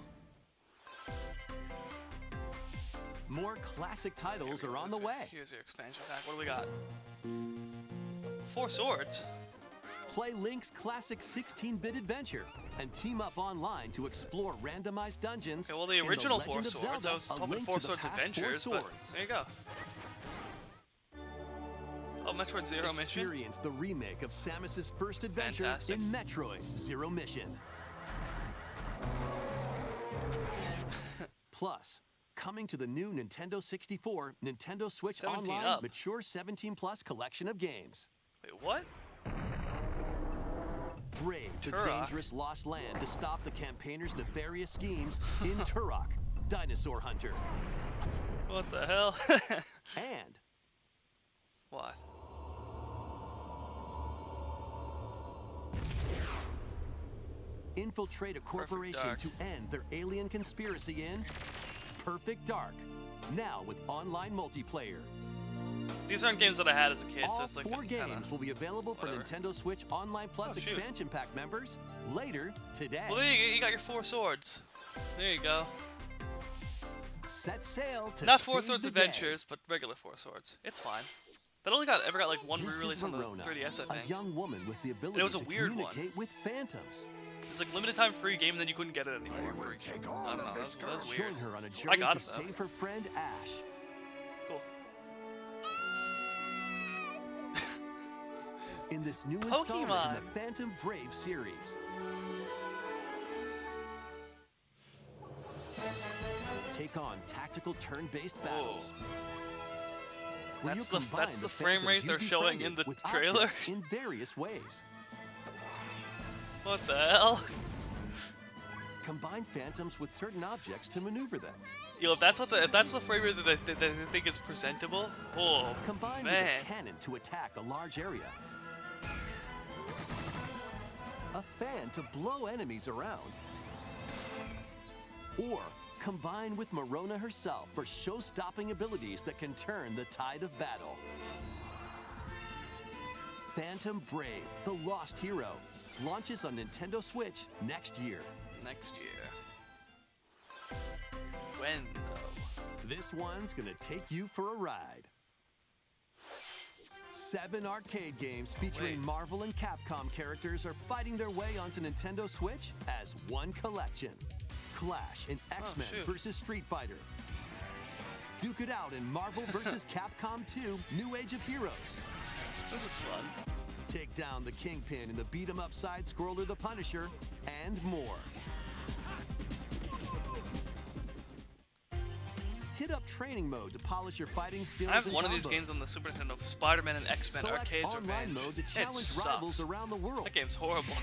More classic titles are on the way. Here's your expansion pack. What do we got? 4 swords. Play Link's classic 16-bit adventure and team up online to explore randomized dungeons. Okay, well, the in original Legend 4 of swords. Zelda, I was A hoping Link 4 to the Swords Past Four Adventures, but Swords. there you go. Oh, Metroid Zero Mission. Experience the remake of Samus's first adventure Fantastic. in Metroid Zero Mission. Plus, coming to the new Nintendo 64, Nintendo Switch 17 Online up. Mature 17 Plus collection of games. Wait, what? Brave the Turok. dangerous lost land to stop the campaigners' nefarious schemes in Turok, Dinosaur Hunter. What the hell? And What? infiltrate a corporation Dark. to end their alien conspiracy in Perfect Dark, now with online multiplayer. These aren't games that I had as a kid, All so it's like 4 kinda- games will be available for whatever. Nintendo Switch Online Plus Oh, shoot. expansion pack members later today. Well, there you got your 4 swords. There you go. Set sail to Not 4 save Swords the day. Adventures, but regular 4 Swords. It's fine. That only ever got like one This re-release is on the Verona, 3DS, I a think. young woman with the ability was a to weird one. communicate with phantoms. It's like limited time free game, and then you couldn't get it anymore. I don't know. That was weird. Join her on a I journey got to it though. save her friend Ash. Cool. In this new installment in Pokemon. the Phantom Brave series. Take on tactical turn-based battles. where That's you the- combine that's the frame phantoms rate you they're showing in befriended the with trailer? objects in various ways. What the hell? Combine phantoms with certain objects to maneuver them. Yo, if that's the frame rate that they think is presentable, oh Combine man. with a cannon to attack a large area. A fan to blow enemies around. Or combine with Marona herself for show-stopping abilities that can turn the tide of battle. Phantom Brave, the Lost Hero, launches on Nintendo Switch next year. Next year. When though? This one's gonna take you for a ride. 7 arcade games featuring Wait. Marvel and Capcom characters are fighting their way onto Nintendo Switch as one collection. Clash in X-Men shoot. vs. Street Fighter. Duke it out in Marvel vs. Capcom 2 New Age of Heroes. This looks fun. Take down the Kingpin in the beat-em-up side-scroller The Punisher, and more. Hit up training mode to polish your fighting skills. I have and one of these combos. games on the Super Nintendo, Spider-Man and X-Men Select Arcades online Revenge. mode to It challenge rivals sucks. around the world. That game's horrible.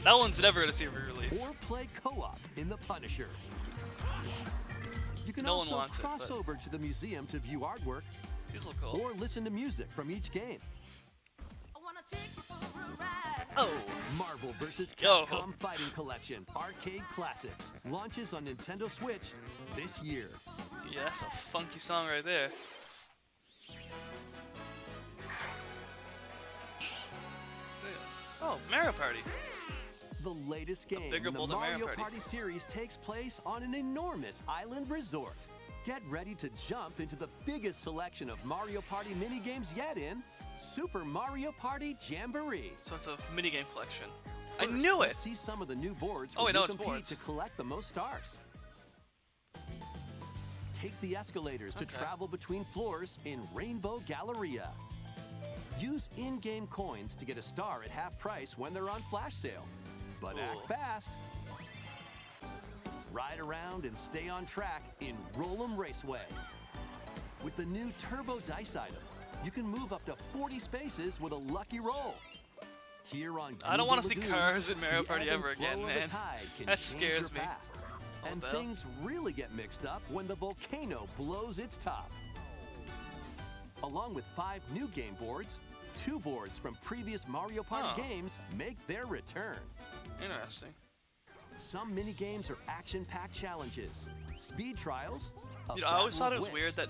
That one's never gonna see a re-release. Or play co-op in The Punisher. You can No one also wants it, cross but- over to the museum to view artwork These look cool. or listen to music from each game. Oh, Marvel vs. Yo. Capcom Fighting Collection Arcade Classics launches on Nintendo Switch this year. yeah, that's a funky song right there. Oh, Mario Party. The latest game bigger, in the bolder Mario Mario Party. Party series takes place on an enormous island resort. Get ready to jump into the biggest selection of Mario Party minigames yet in Super Mario Party Jamboree. So it's a minigame collection. I First, knew it! let's see some of the new boards Oh, where wait, no, you it's compete boards. to collect the most stars. Take the escalators to Okay. travel between floors in Rainbow Galleria. Use in-game coins to get a star at half price when they're on flash sale. But act Cool. fast. Ride around and stay on track in Roll'em Raceway. With the new Turbo Dice item, you can move up to 40 spaces with a lucky roll. Here on I don't wanna Google see Lagoon, cars in Mario the Party ebb and ever again, flow of the man. tide can That change scares your me. path. And the hell? things really get mixed up when the volcano blows its top. Along with 5 new game boards, 2 boards from previous Mario Party Huh. games make their return. Interesting. Some mini games are action-packed challenges, speed trials, a You know, I always battle thought it of was weird wits, that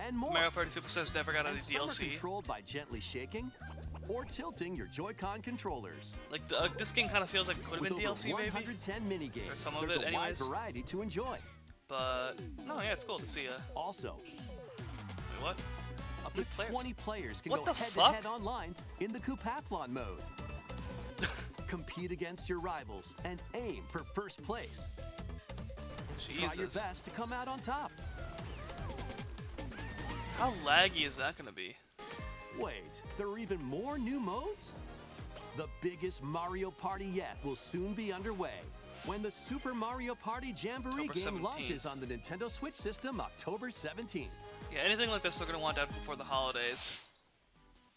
and more. Mario Party Superstars never got any And some are DLC. controlled by gently shaking or tilting your Joy-Con controllers. Like, this game kind of feels like it could have With been over DLC, maybe? 110 mini games, Or some of there's it a anyways. wide variety to enjoy. But, no, yeah, it's cool to see. Also, Wait, what? up New to players. 20 players can What go the head-to-head fuck? online in the Coupathlon mode. Compete against your rivals and aim for first place. Try your Jesus. best to come out on top. How laggy is that gonna be? Wait, there are even more new modes? The biggest Mario Party yet will soon be underway when the Super Mario Party Jamboree October game 17th. launches on the Nintendo Switch system October 17th. Yeah, anything like this they're gonna want out before the holidays.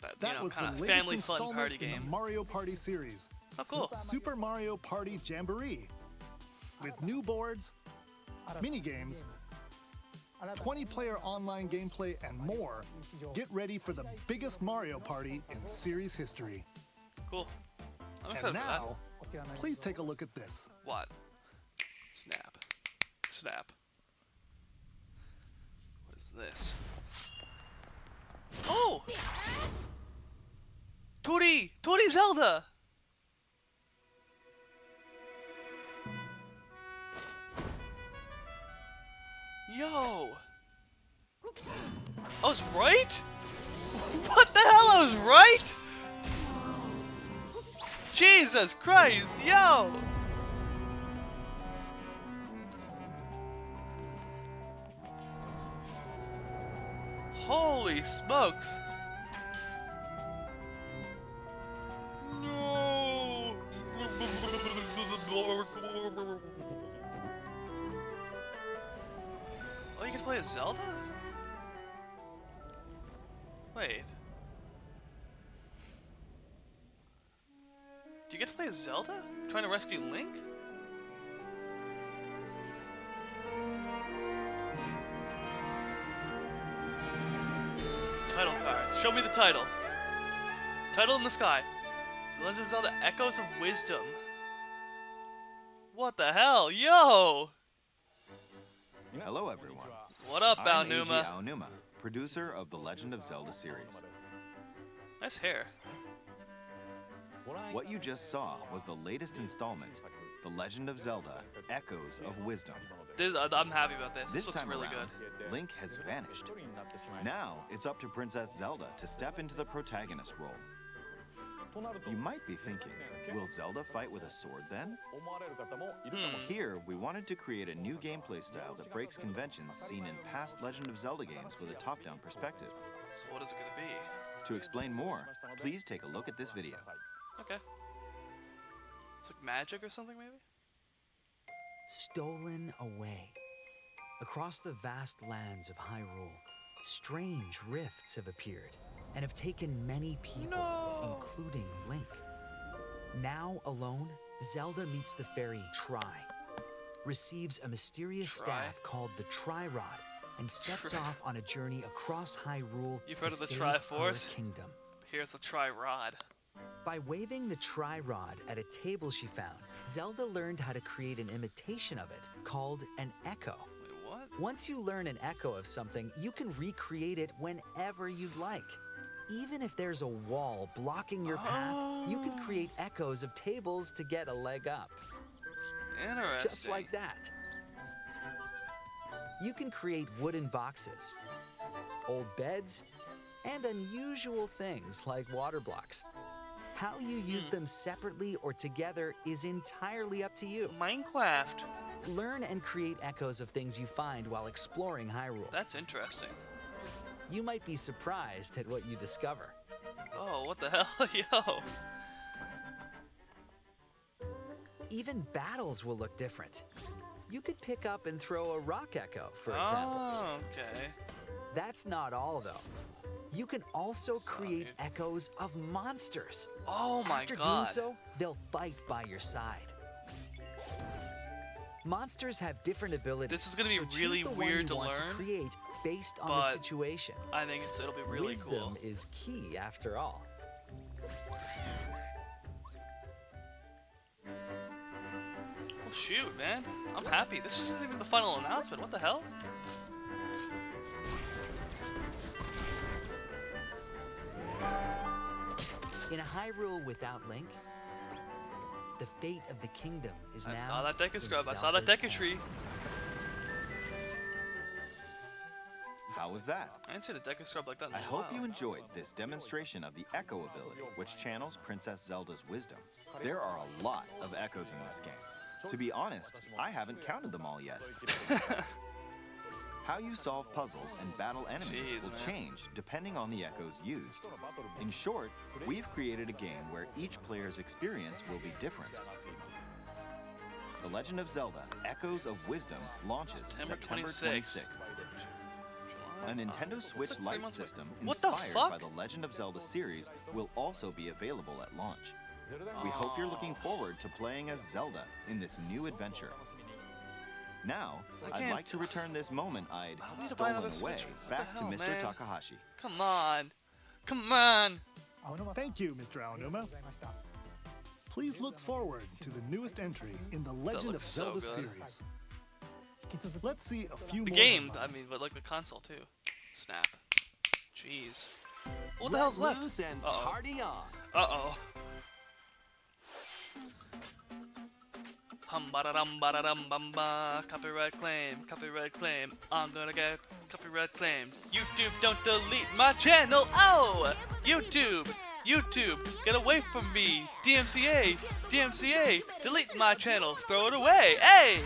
That, That you know, was the kind of latest family fun installment party in game. the Mario Party series, Oh, cool. Super Mario Party Jamboree, with new boards, mini games, 20-player online gameplay, and more. Get ready for the biggest Mario Party in series history. Cool. I'm And excited for that. now, please take a look at this. What? Snap. Snap. What is this? Oh! 2D! 2D Zelda! Yo! I was right? What the hell? I was right? Jesus Christ, yo! Holy smokes! No! Oh, you can play as Zelda? Do you get to play as Zelda? Trying to rescue Link? Title card. Show me the title. Title in the sky. The Legend of Zelda Echoes of Wisdom. What the hell? Yo! Hello, everyone. What up, I'm Eiji Aonuma? Aonuma, producer of the Legend of Zelda series. Nice hair. What you just saw was the latest installment, The Legend of Zelda Echoes of Wisdom. I'm happy about this. This looks time really around, good. Link has vanished. Now it's up to Princess Zelda to step into the protagonist role. You might be thinking, will Zelda fight with a sword then? Here, we wanted to create a new gameplay style that breaks conventions seen in past Legend of Zelda games with a top-down perspective. So what is it gonna be? To explain more, please take a look at this video. Okay. It's like magic or something, maybe? Stolen away. Across the vast lands of Hyrule, strange rifts have appeared and have taken many people, including Link. Now alone, Zelda meets the fairy Tri, receives a mysterious staff called the Tri-Rod, and sets off on a journey across Hyrule You've to heard of the save Triforce? her kingdom. Here's a Tri-Rod. By waving the Tri-Rod at a table she found, Zelda learned how to create an imitation of it, called an echo. Wait, what? Once you learn an echo of something, you can recreate it whenever you'd like. Even if there's a wall blocking your path, you can create echoes of tables to get a leg up. Interesting. Just like that. You can create wooden boxes, old beds, and unusual things like water blocks. How you use them separately or together is entirely up to you. Minecraft. Learn and create echoes of things you find while exploring Hyrule. That's interesting. You might be surprised at what you discover. Oh, what the hell? Yo. Even battles will look different. You could pick up and throw a rock echo, for example. Oh, okay. That's not all, though. You can also create echoes of monsters. Oh my After god. doing so, they'll fight by your side. Monsters have different abilities. This is gonna be so choose really the one weird you to want learn, create based on the but situation. I think it'll be really Wisdom cool. is key, after all. Well, shoot, man. I'm happy. This isn't even the final announcement. What the hell? In a Hyrule without Link, the fate of the kingdom is now. I saw that Deku in Scrub. I saw that Zelda's Deku Tree. hands. How was that? I didn't see the Deku Scrub like that in a I hope while. you enjoyed this demonstration of the Echo ability, which channels Princess Zelda's wisdom. There are a lot of echoes in this game. To be honest, I haven't counted them all yet. How you solve puzzles and battle enemies Jeez, will man. change depending on the echoes used. In short, we've created a game where each player's experience will be different. The Legend of Zelda Echoes of Wisdom launches September September 26th. 26th. A Nintendo Switch like 3 Lite months away. system What the inspired fuck? by the Legend of Zelda series will also be available at launch. We hope you're looking forward to playing as Zelda in this new adventure. Now, I I'd can't- like to return this moment I'd I need to buy stolen another away Switch. What the back to hell, Mr. man? Takahashi. Come on. Come on. Thank you, Mr. Aonuma. Please look forward to the newest entry in the Legend of looks so Zelda good. series. Let's see a few The more game, I headlines. mean, but like the console too. Snap. Jeez. What the hell's Let left? loose and Uh-oh. party on. Uh-oh. Hum-ba-da-dum-ba-da-dum-bum-ba. Copyright claim. I'm gonna get copyright claimed. YouTube, don't delete my channel. Oh! YouTube, get away from me. DMCA, delete my channel. Throw it away. Hey!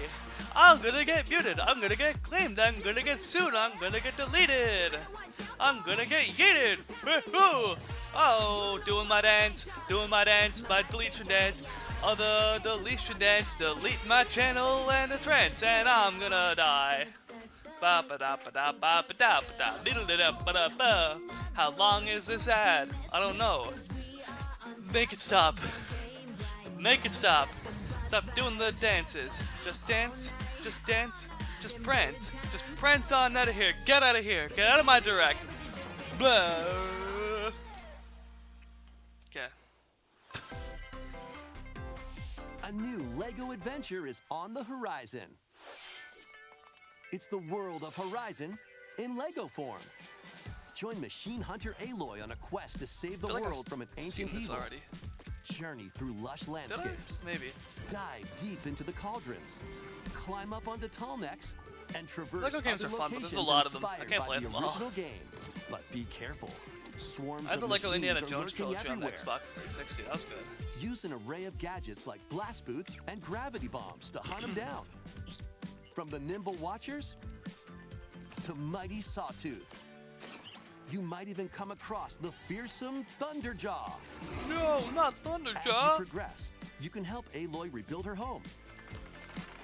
I'm gonna get muted. I'm gonna get claimed. I'm gonna get sued. I'm gonna get deleted. I'm gonna get yeeted. Woohoo! Oh, doing my dance, my deletion dance. Oh, the deletion dance, delete my channel and a trance, and I'm gonna die. Ba-ba-da-ba-da-ba-da-ba-da-ba-da-ba-da-ba. How long is this ad? I don't know. Make it stop. Make it stop. Stop doing the dances. Just dance. Just dance. Just prance. Just prance on out of here. Get out of here. Get out of my direct. Blah. Okay. A new LEGO adventure is on the horizon. It's the world of Horizon in LEGO form. Join Machine Hunter Aloy on a quest to save the world from an ancient evil. Already. Journey through lush landscapes. Maybe. Dive deep into the cauldrons. Climb up onto tall necks and traverse LEGO games other are fun, but there's a locations lot of them. I inspired can't by play the them all. original game. But be careful. Swarms I had the of LEGO Indiana machines are Jones lurking trilogy on the everywhere. Xbox 360. That was good. Use an array of gadgets like blast boots and gravity bombs to hunt them down. From the nimble watchers to mighty sawtooths. You might even come across the fearsome Thunderjaw. No, not As you Thunderjaw. progress, you can help Aloy rebuild her home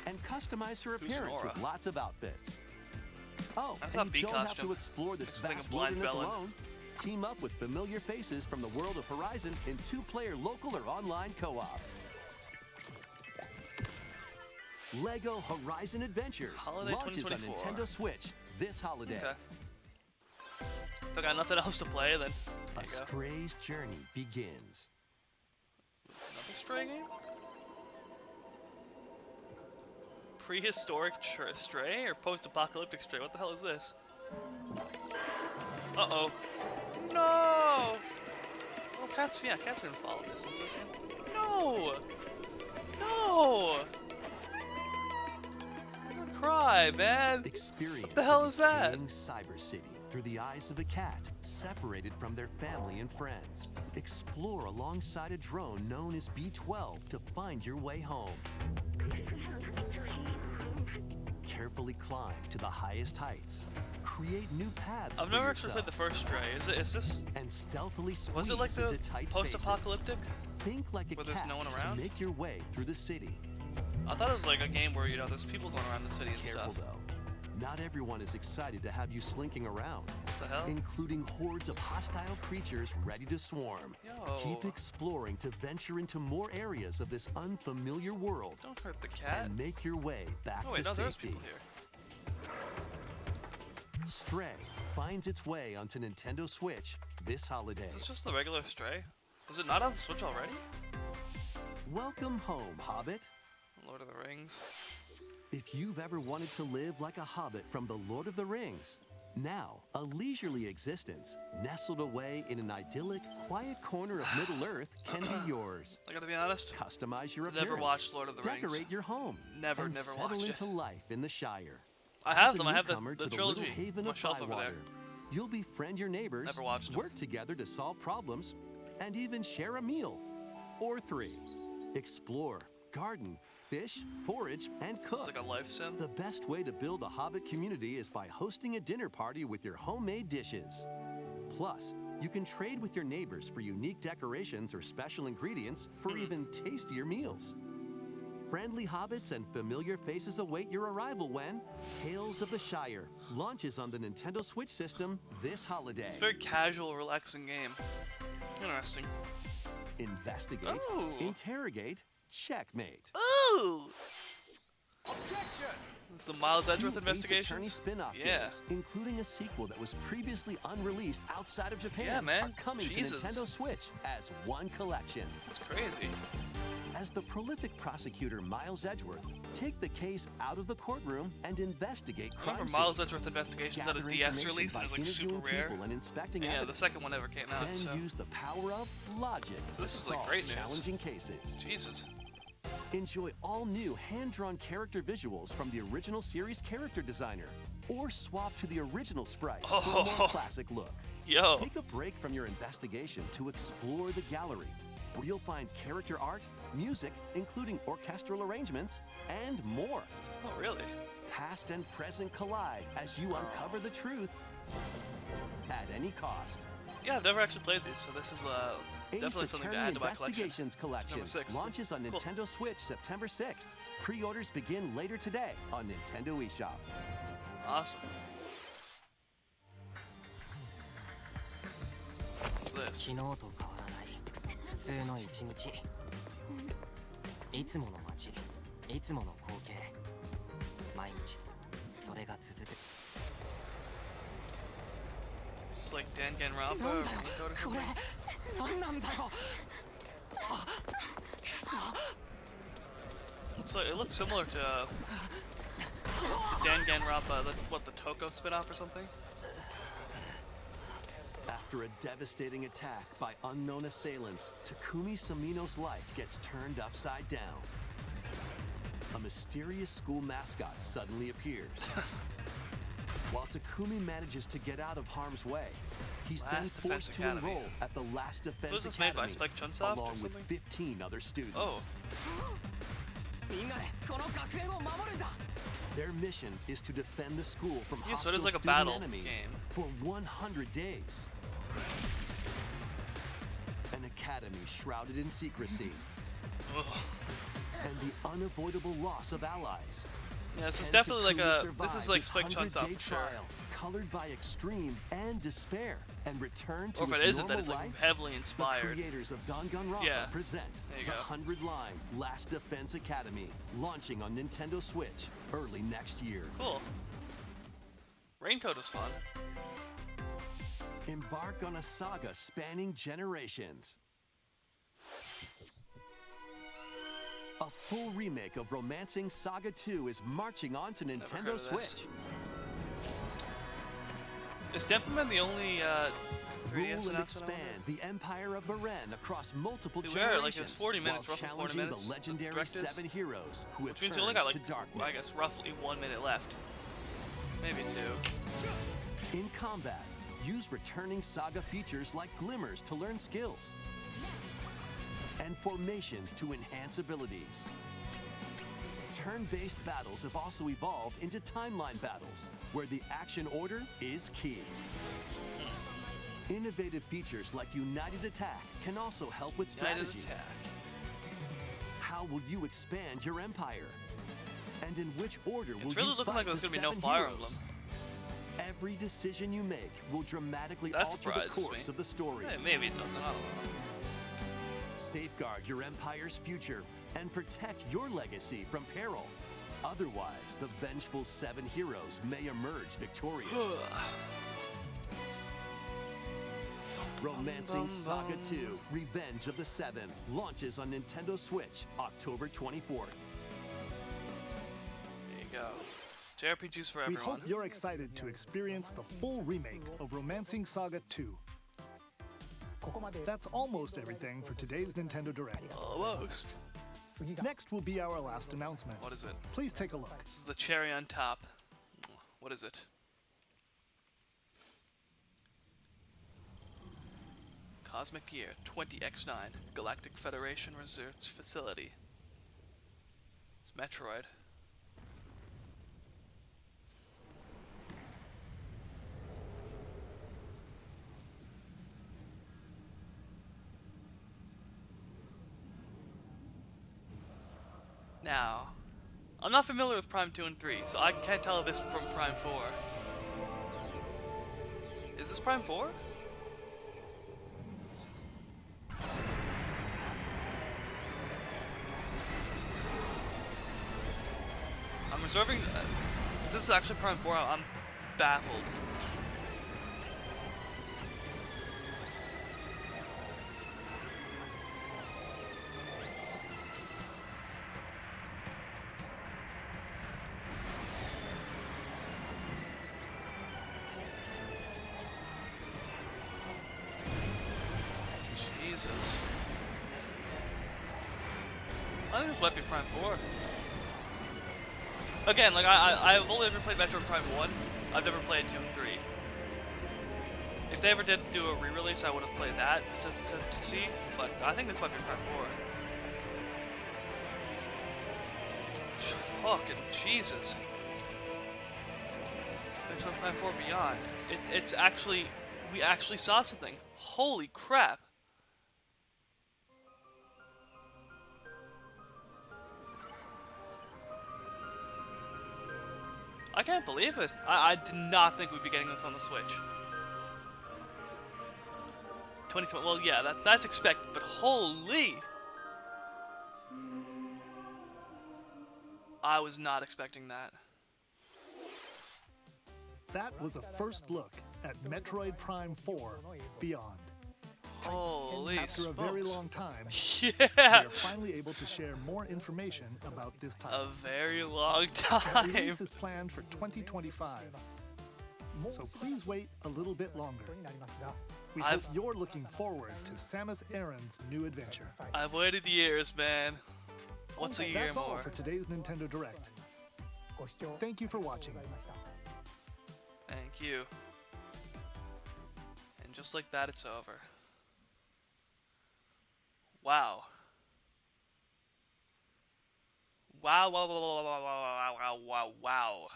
and customize her Who's appearance Nora? with lots of outfits. Oh, That's and not you B don't have costume. to explore this Just think vast of Blind wilderness Bellin. alone. Team up with familiar faces from the world of Horizon in 2-player local or online co-op. LEGO Horizon Adventures Holiday launches on 2024. Nintendo Switch this holiday. Okay. If I got nothing else to play, then A there you go. Stray's journey begins. It's another Stray game? Prehistoric Stray or post-apocalyptic Stray? What the hell is this? Uh-oh. No! Well, cats are gonna follow this. Is this it? No! No! I'm gonna cry, man. Experience What the hell is that? decaying Cyber City through the eyes of a cat separated from their family and friends. Explore alongside a drone known as B-12 to find your way home. Carefully climb to the highest heights. Create new paths I've for never actually yourself. played the first Stray. Is this... And stealthily squeeze Was it like the into tight spaces. post-apocalyptic? Think like a where cat there's no one to around? make your way through the city. I thought it was like a game where, you know, there's people going around the city and Careful stuff. though. Not everyone is excited to have you slinking around. What the hell? Including hordes of hostile creatures ready to swarm. Yo. Keep exploring to venture into more areas of this unfamiliar world Don't hurt the cat. and make your way back Oh wait, to no, there's safety. people here. Stray finds its way onto Nintendo Switch this holiday. Is this just the regular Stray? Was it not on the Switch already? Welcome home, Hobbit. Lord of the Rings. If you've ever wanted to live like a hobbit from the Lord of the Rings, now a leisurely existence nestled away in an idyllic, quiet corner of Middle-earth can be yours. I gotta be honest. Customize your Never appearance. watched Lord of the Rings. Decorate your home. Never and settle watched into it. life in the Shire. I have As a them. I have newcomer the to little trilogy haven on my of shelf over there. Bywater, you'll befriend your neighbors, Never watched 'em. work together to solve problems, and even share a meal or 3. Explore, garden, fish, forage, and cook. It's like a life sim. The best way to build a Hobbit community is by hosting a dinner party with your homemade dishes. Plus, you can trade with your neighbors for unique decorations or special ingredients for even tastier meals. Friendly hobbits and familiar faces await your arrival when Tales of the Shire launches on the Nintendo Switch system this holiday. It's a very casual, relaxing game. Interesting. Investigate, Ooh. interrogate, checkmate. Ooh! It's the Miles Edgeworth 2 Ace Attorney investigations. spin-off Yeah. games, including a sequel that was previously unreleased outside of Japan, Yeah, man. are coming Jesus. to Nintendo Switch as one collection. That's crazy. As the prolific prosecutor Miles Edgeworth, take the case out of the courtroom and investigate crime Remember Miles scenes. Edgeworth Investigations had a Gather DS information release and by it was like super interviewing rare. people and inspecting And yeah, the evidence. second one never came out, Then so use the power of logic to this is like solve great news. challenging cases. Jesus. Enjoy all new hand-drawn character visuals from the original series character designer, or swap to the original sprites for a Oh. more classic look. Yo. Take a break from your investigation to explore the gallery, where you'll find character art, music, including orchestral arrangements, and more. Oh, really? Past and present collide as you uncover the truth at any cost. Yeah, I've never actually played these, so this is definitely Ace something to Attorney add to my collection. Investigations It's Collection number 6. launches on Cool. Nintendo Switch September 6th. Pre-orders begin later today on Nintendo eShop. Awesome. What's this? 昨日と変わらない普通の一日いつもの街、いつもの光景。毎日それが続く。 It's like Danganronpa or Raincoat or something. 何なんだよ。 It looks similar to Danganronpa, the Toko spin-off or something? After a devastating attack by unknown assailants, Takumi Samino's life gets turned upside down. A mysterious school mascot suddenly appears. While Takumi manages to get out of harm's way, he's then Last Defense forced to Academy. enroll at the Last Defense Was this made by Academy, Spike Chunsoft or along with something? 15 other students. Oh. みんなでこの学園を守るんだ。 Their mission is to defend the school from Yeah, so it hostile is like a student battle enemies game. for 100 days. An academy shrouded in secrecy. And the unavoidable loss of allies. Yeah, this is Can definitely like Takumi a. This is survive like this Spike Chunsoft 100-day for sure. trial, colored by extreme and despair, and return to Or if it his isn't, then it's normal like life? heavily The inspired. creators of Danganronpa Yeah. present There you the go. 100-line Last Defense Academy, launching on Nintendo Switch early next year. Cool. Raincoat is fun. Embark on a saga spanning generations. A full remake of Romancing Saga 2 is marching on to heard Nintendo of this. Switch. Is DENPA MEN the only 3DS Rule and announcement? expand the empire of Beren across multiple Dude, generations. like, it's 40 minutes, while roughly 40 challenging minutes, the the legendary direct is. 7 heroes who have Which means turned you only got like, to darkness. well, I guess roughly 1 minute left. Maybe 2. In combat, use returning saga features like glimmers to learn skills, and formations to enhance abilities. Turn-based battles have also evolved into timeline battles, where the action order is key. Innovative features like United Attack can also help with United strategy. Attack. How will you expand your empire? And in which order will It's really you looking fight like there's the gonna be no 7 Fire heroes? Emblem. Every decision you make will dramatically That alter the surprises course me. of the story. Hey, maybe it doesn't, I don't know. Safeguard your empire's future and protect your legacy from peril. Otherwise, the vengeful 7 heroes may emerge victorious. Romancing Saga 2, Revenge of the 7 launches on Nintendo Switch October 24th. There you go. JRPGs for We everyone. hope you're excited to experience the full remake of Romancing Saga 2. That's almost everything for today's Nintendo Direct. Almost. Next will be our last announcement. What is it? Please take a look. This is the cherry on top. What is it? Cosmic Gear 20X9 Galactic Federation Research Facility. It's Metroid. Now, I'm not familiar with Prime 2 and 3, so I can't tell this from Prime 4. Is this Prime 4? I'm reserving... this is actually Prime 4, I'm baffled. Jesus. I think this might be Prime 4. Again, like, I've only ever played Metroid Prime 1. I've never played 2 and 3. If they ever did do a re-release, I would have played that to see, but I think this might be Prime 4. Fucking Jesus. Metroid Prime 4 Beyond. It's actually... we actually saw something. Holy crap. I can't believe it. I did not think we'd be getting this on the Switch. 2020, well, yeah, that's expected, but holy! I was not expecting that. That was a first look at Metroid Prime 4 Beyond. Holy After a very smokes. long time, Yeah! we are finally able to share more information about this title. A very long The time. release is planned for 2025, so please wait a little bit longer. We hope you're looking forward to Samus Aran's new adventure. I've waited years, man. What's a year That's all more? for today's Nintendo Direct. Thank you for watching. Thank you. And just like that, it's over. Wow. Wow, wow, wow, wow, wow, wow, wow, wow, wow.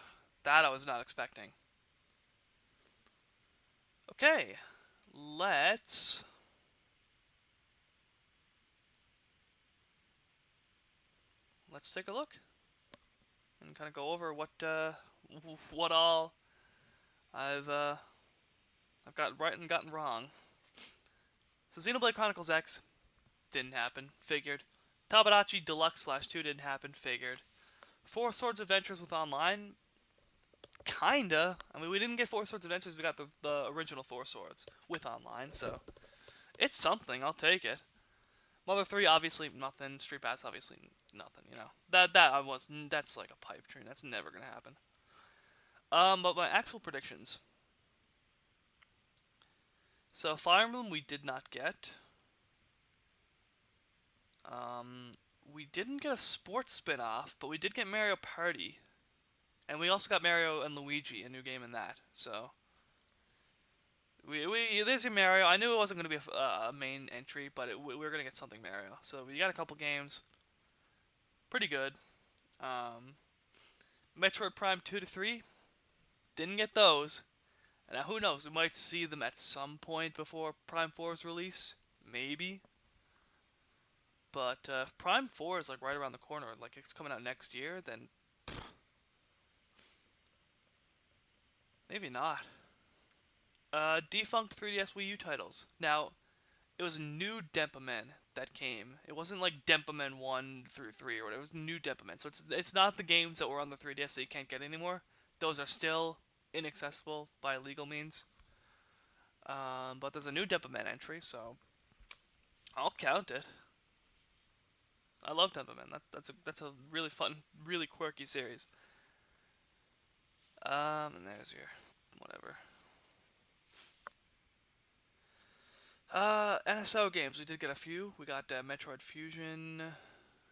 That I was not expecting. Okay. Let's take a look and kind of go over what all I've got right and gotten wrong. So Xenoblade Chronicles X didn't happen, figured. Tabarachi Deluxe /2 didn't happen, figured. Four Swords Adventures with Online, kinda. I mean, we didn't get Four Swords Adventures, we got the original Four Swords with Online, so it's something, I'll take it. Mother 3, obviously nothing. Street Pass, obviously nothing, you know. That's like a pipe dream, that's never gonna happen. But my actual predictions. So Fire Emblem we did not get. We didn't get a sports spin-off, but we did get Mario Party. And we also got Mario and Luigi, a new game in that. So there's your Mario. I knew it wasn't going to be a main entry, but we were going to get something Mario. So we got a couple games. Pretty good. Metroid Prime 2 to 3. Didn't get those. And now who knows, we might see them at some point before Prime 4's release. Maybe. But if Prime 4 is like right around the corner, like it's coming out next year, then maybe not. Defunct 3DS Wii U titles. Now, it was new DENPA Men that came. It wasn't like DENPA Men 1 through 3 or whatever. It was new DENPA Men. So it's not the games that were on the 3DS that you can't get anymore. Those are still inaccessible by legal means. But there's a new DENPA Men entry, so I'll count it. I love DENPA Men. That's a really fun, really quirky series. And there's your whatever. NSO games. We did get a few. We got Metroid Fusion,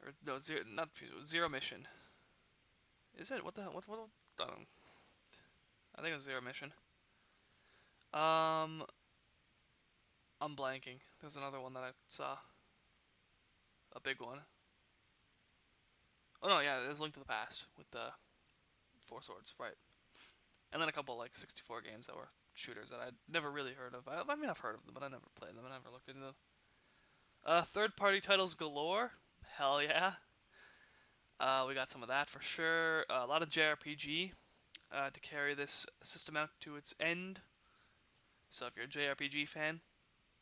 or no, not Fusion. Zero Mission. Is it? What? I think it was Zero Mission. I'm blanking. There's another one that I saw. A big one. Oh no, yeah, there's Link to the Past with the Four Swords, right? And then a couple like 64 games that were shooters that I'd never really heard of. I mean, I've heard of them, but I never played them. I never looked into them. Third-party titles galore. Hell yeah. We got some of that for sure. A lot of JRPG to carry this system out to its end. So if you're a JRPG fan,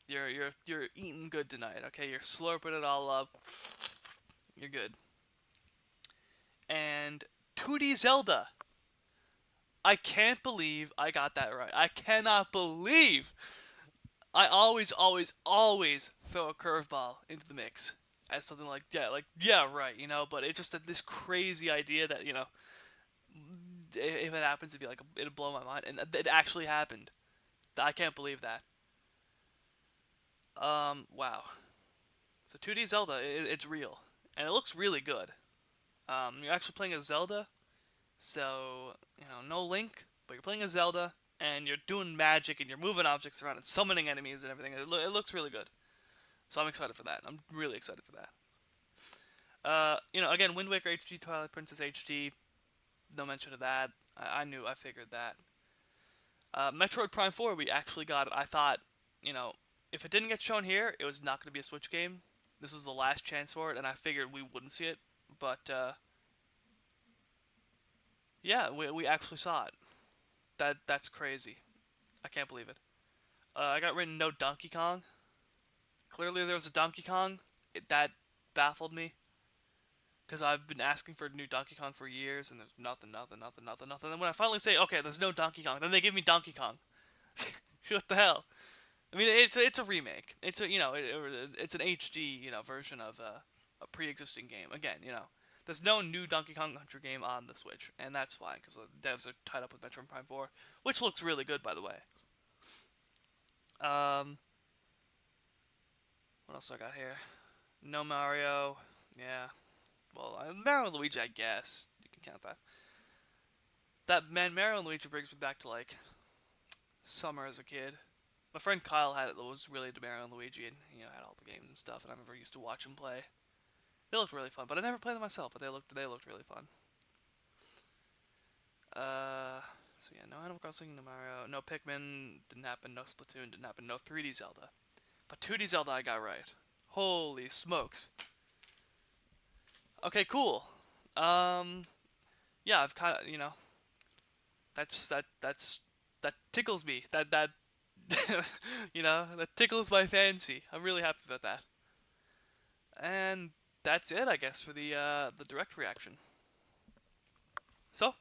you're eating good tonight. Okay, you're slurping it all up. You're good. And 2D Zelda. I can't believe I got that right. I cannot believe. I always throw a curveball into the mix as something like, yeah, right, you know. But it's just this crazy idea that, you know, if it happens, it'd blow my mind, and it actually happened. I can't believe that. Wow. So 2D Zelda, it's real, and it looks really good. You're actually playing as Zelda, so, you know, no Link, but you're playing as Zelda, and you're doing magic, and you're moving objects around, and summoning enemies and everything. It looks really good. So I'm excited for that. I'm really excited for that. You know, again, Wind Waker HD, Twilight Princess HD, no mention of that. I figured that. Metroid Prime 4, we actually got it. I thought, you know, if it didn't get shown here, it was not going to be a Switch game. This was the last chance for it, and I figured we wouldn't see it. But, yeah, we actually saw it. That's crazy. I can't believe it. I got written no Donkey Kong. Clearly there was a Donkey Kong. That baffled me. because I've been asking for a new Donkey Kong for years, and there's nothing. And then when I finally say, okay, there's no Donkey Kong, then they give me Donkey Kong. What the hell? I mean, it's a remake. It's a it's an HD version of a pre-existing game. Again, there's no new Donkey Kong Country game on the Switch, and that's fine because the devs are tied up with Metroid Prime 4, which looks really good, by the way. What else do I got here? No Mario. Yeah. Well, Mario and Luigi, I guess. You can count that. Mario and Luigi brings me back to, like, summer as a kid. My friend Kyle was really into Mario and Luigi, and, had all the games and stuff, and I remember used to watch him play. They looked really fun, but I never played them myself, but they looked really fun. So yeah, no Animal Crossing, no Mario, no Pikmin, didn't happen, no Splatoon, didn't happen, no 3D Zelda. But 2D Zelda I got right. Holy smokes. Okay, cool. Yeah, I've kind of, that tickles me. That that tickles my fancy. I'm really happy about that. And that's it, I guess, for the direct reaction. So,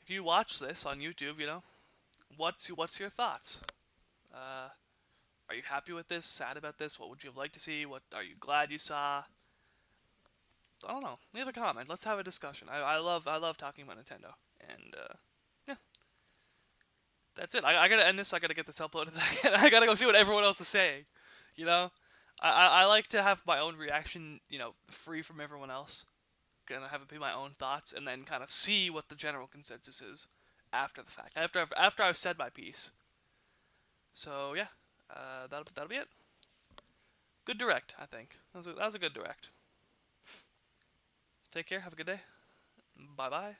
if you watch this on YouTube, what's your thoughts? Are you happy with this? Sad about this? What would you have liked to see? What are you glad you saw? I don't know. Leave a comment. Let's have a discussion. I love talking about Nintendo. And yeah, that's it. I gotta end this. I gotta get this uploaded. I gotta go see what everyone else is saying. I like to have my own reaction. Free from everyone else. Gonna have it be my own thoughts, and then kind of see what the general consensus is after the fact. After I've said my piece. So yeah, that'll be it. Good direct, I think. That was a good direct. Take care. Have a good day. Bye bye.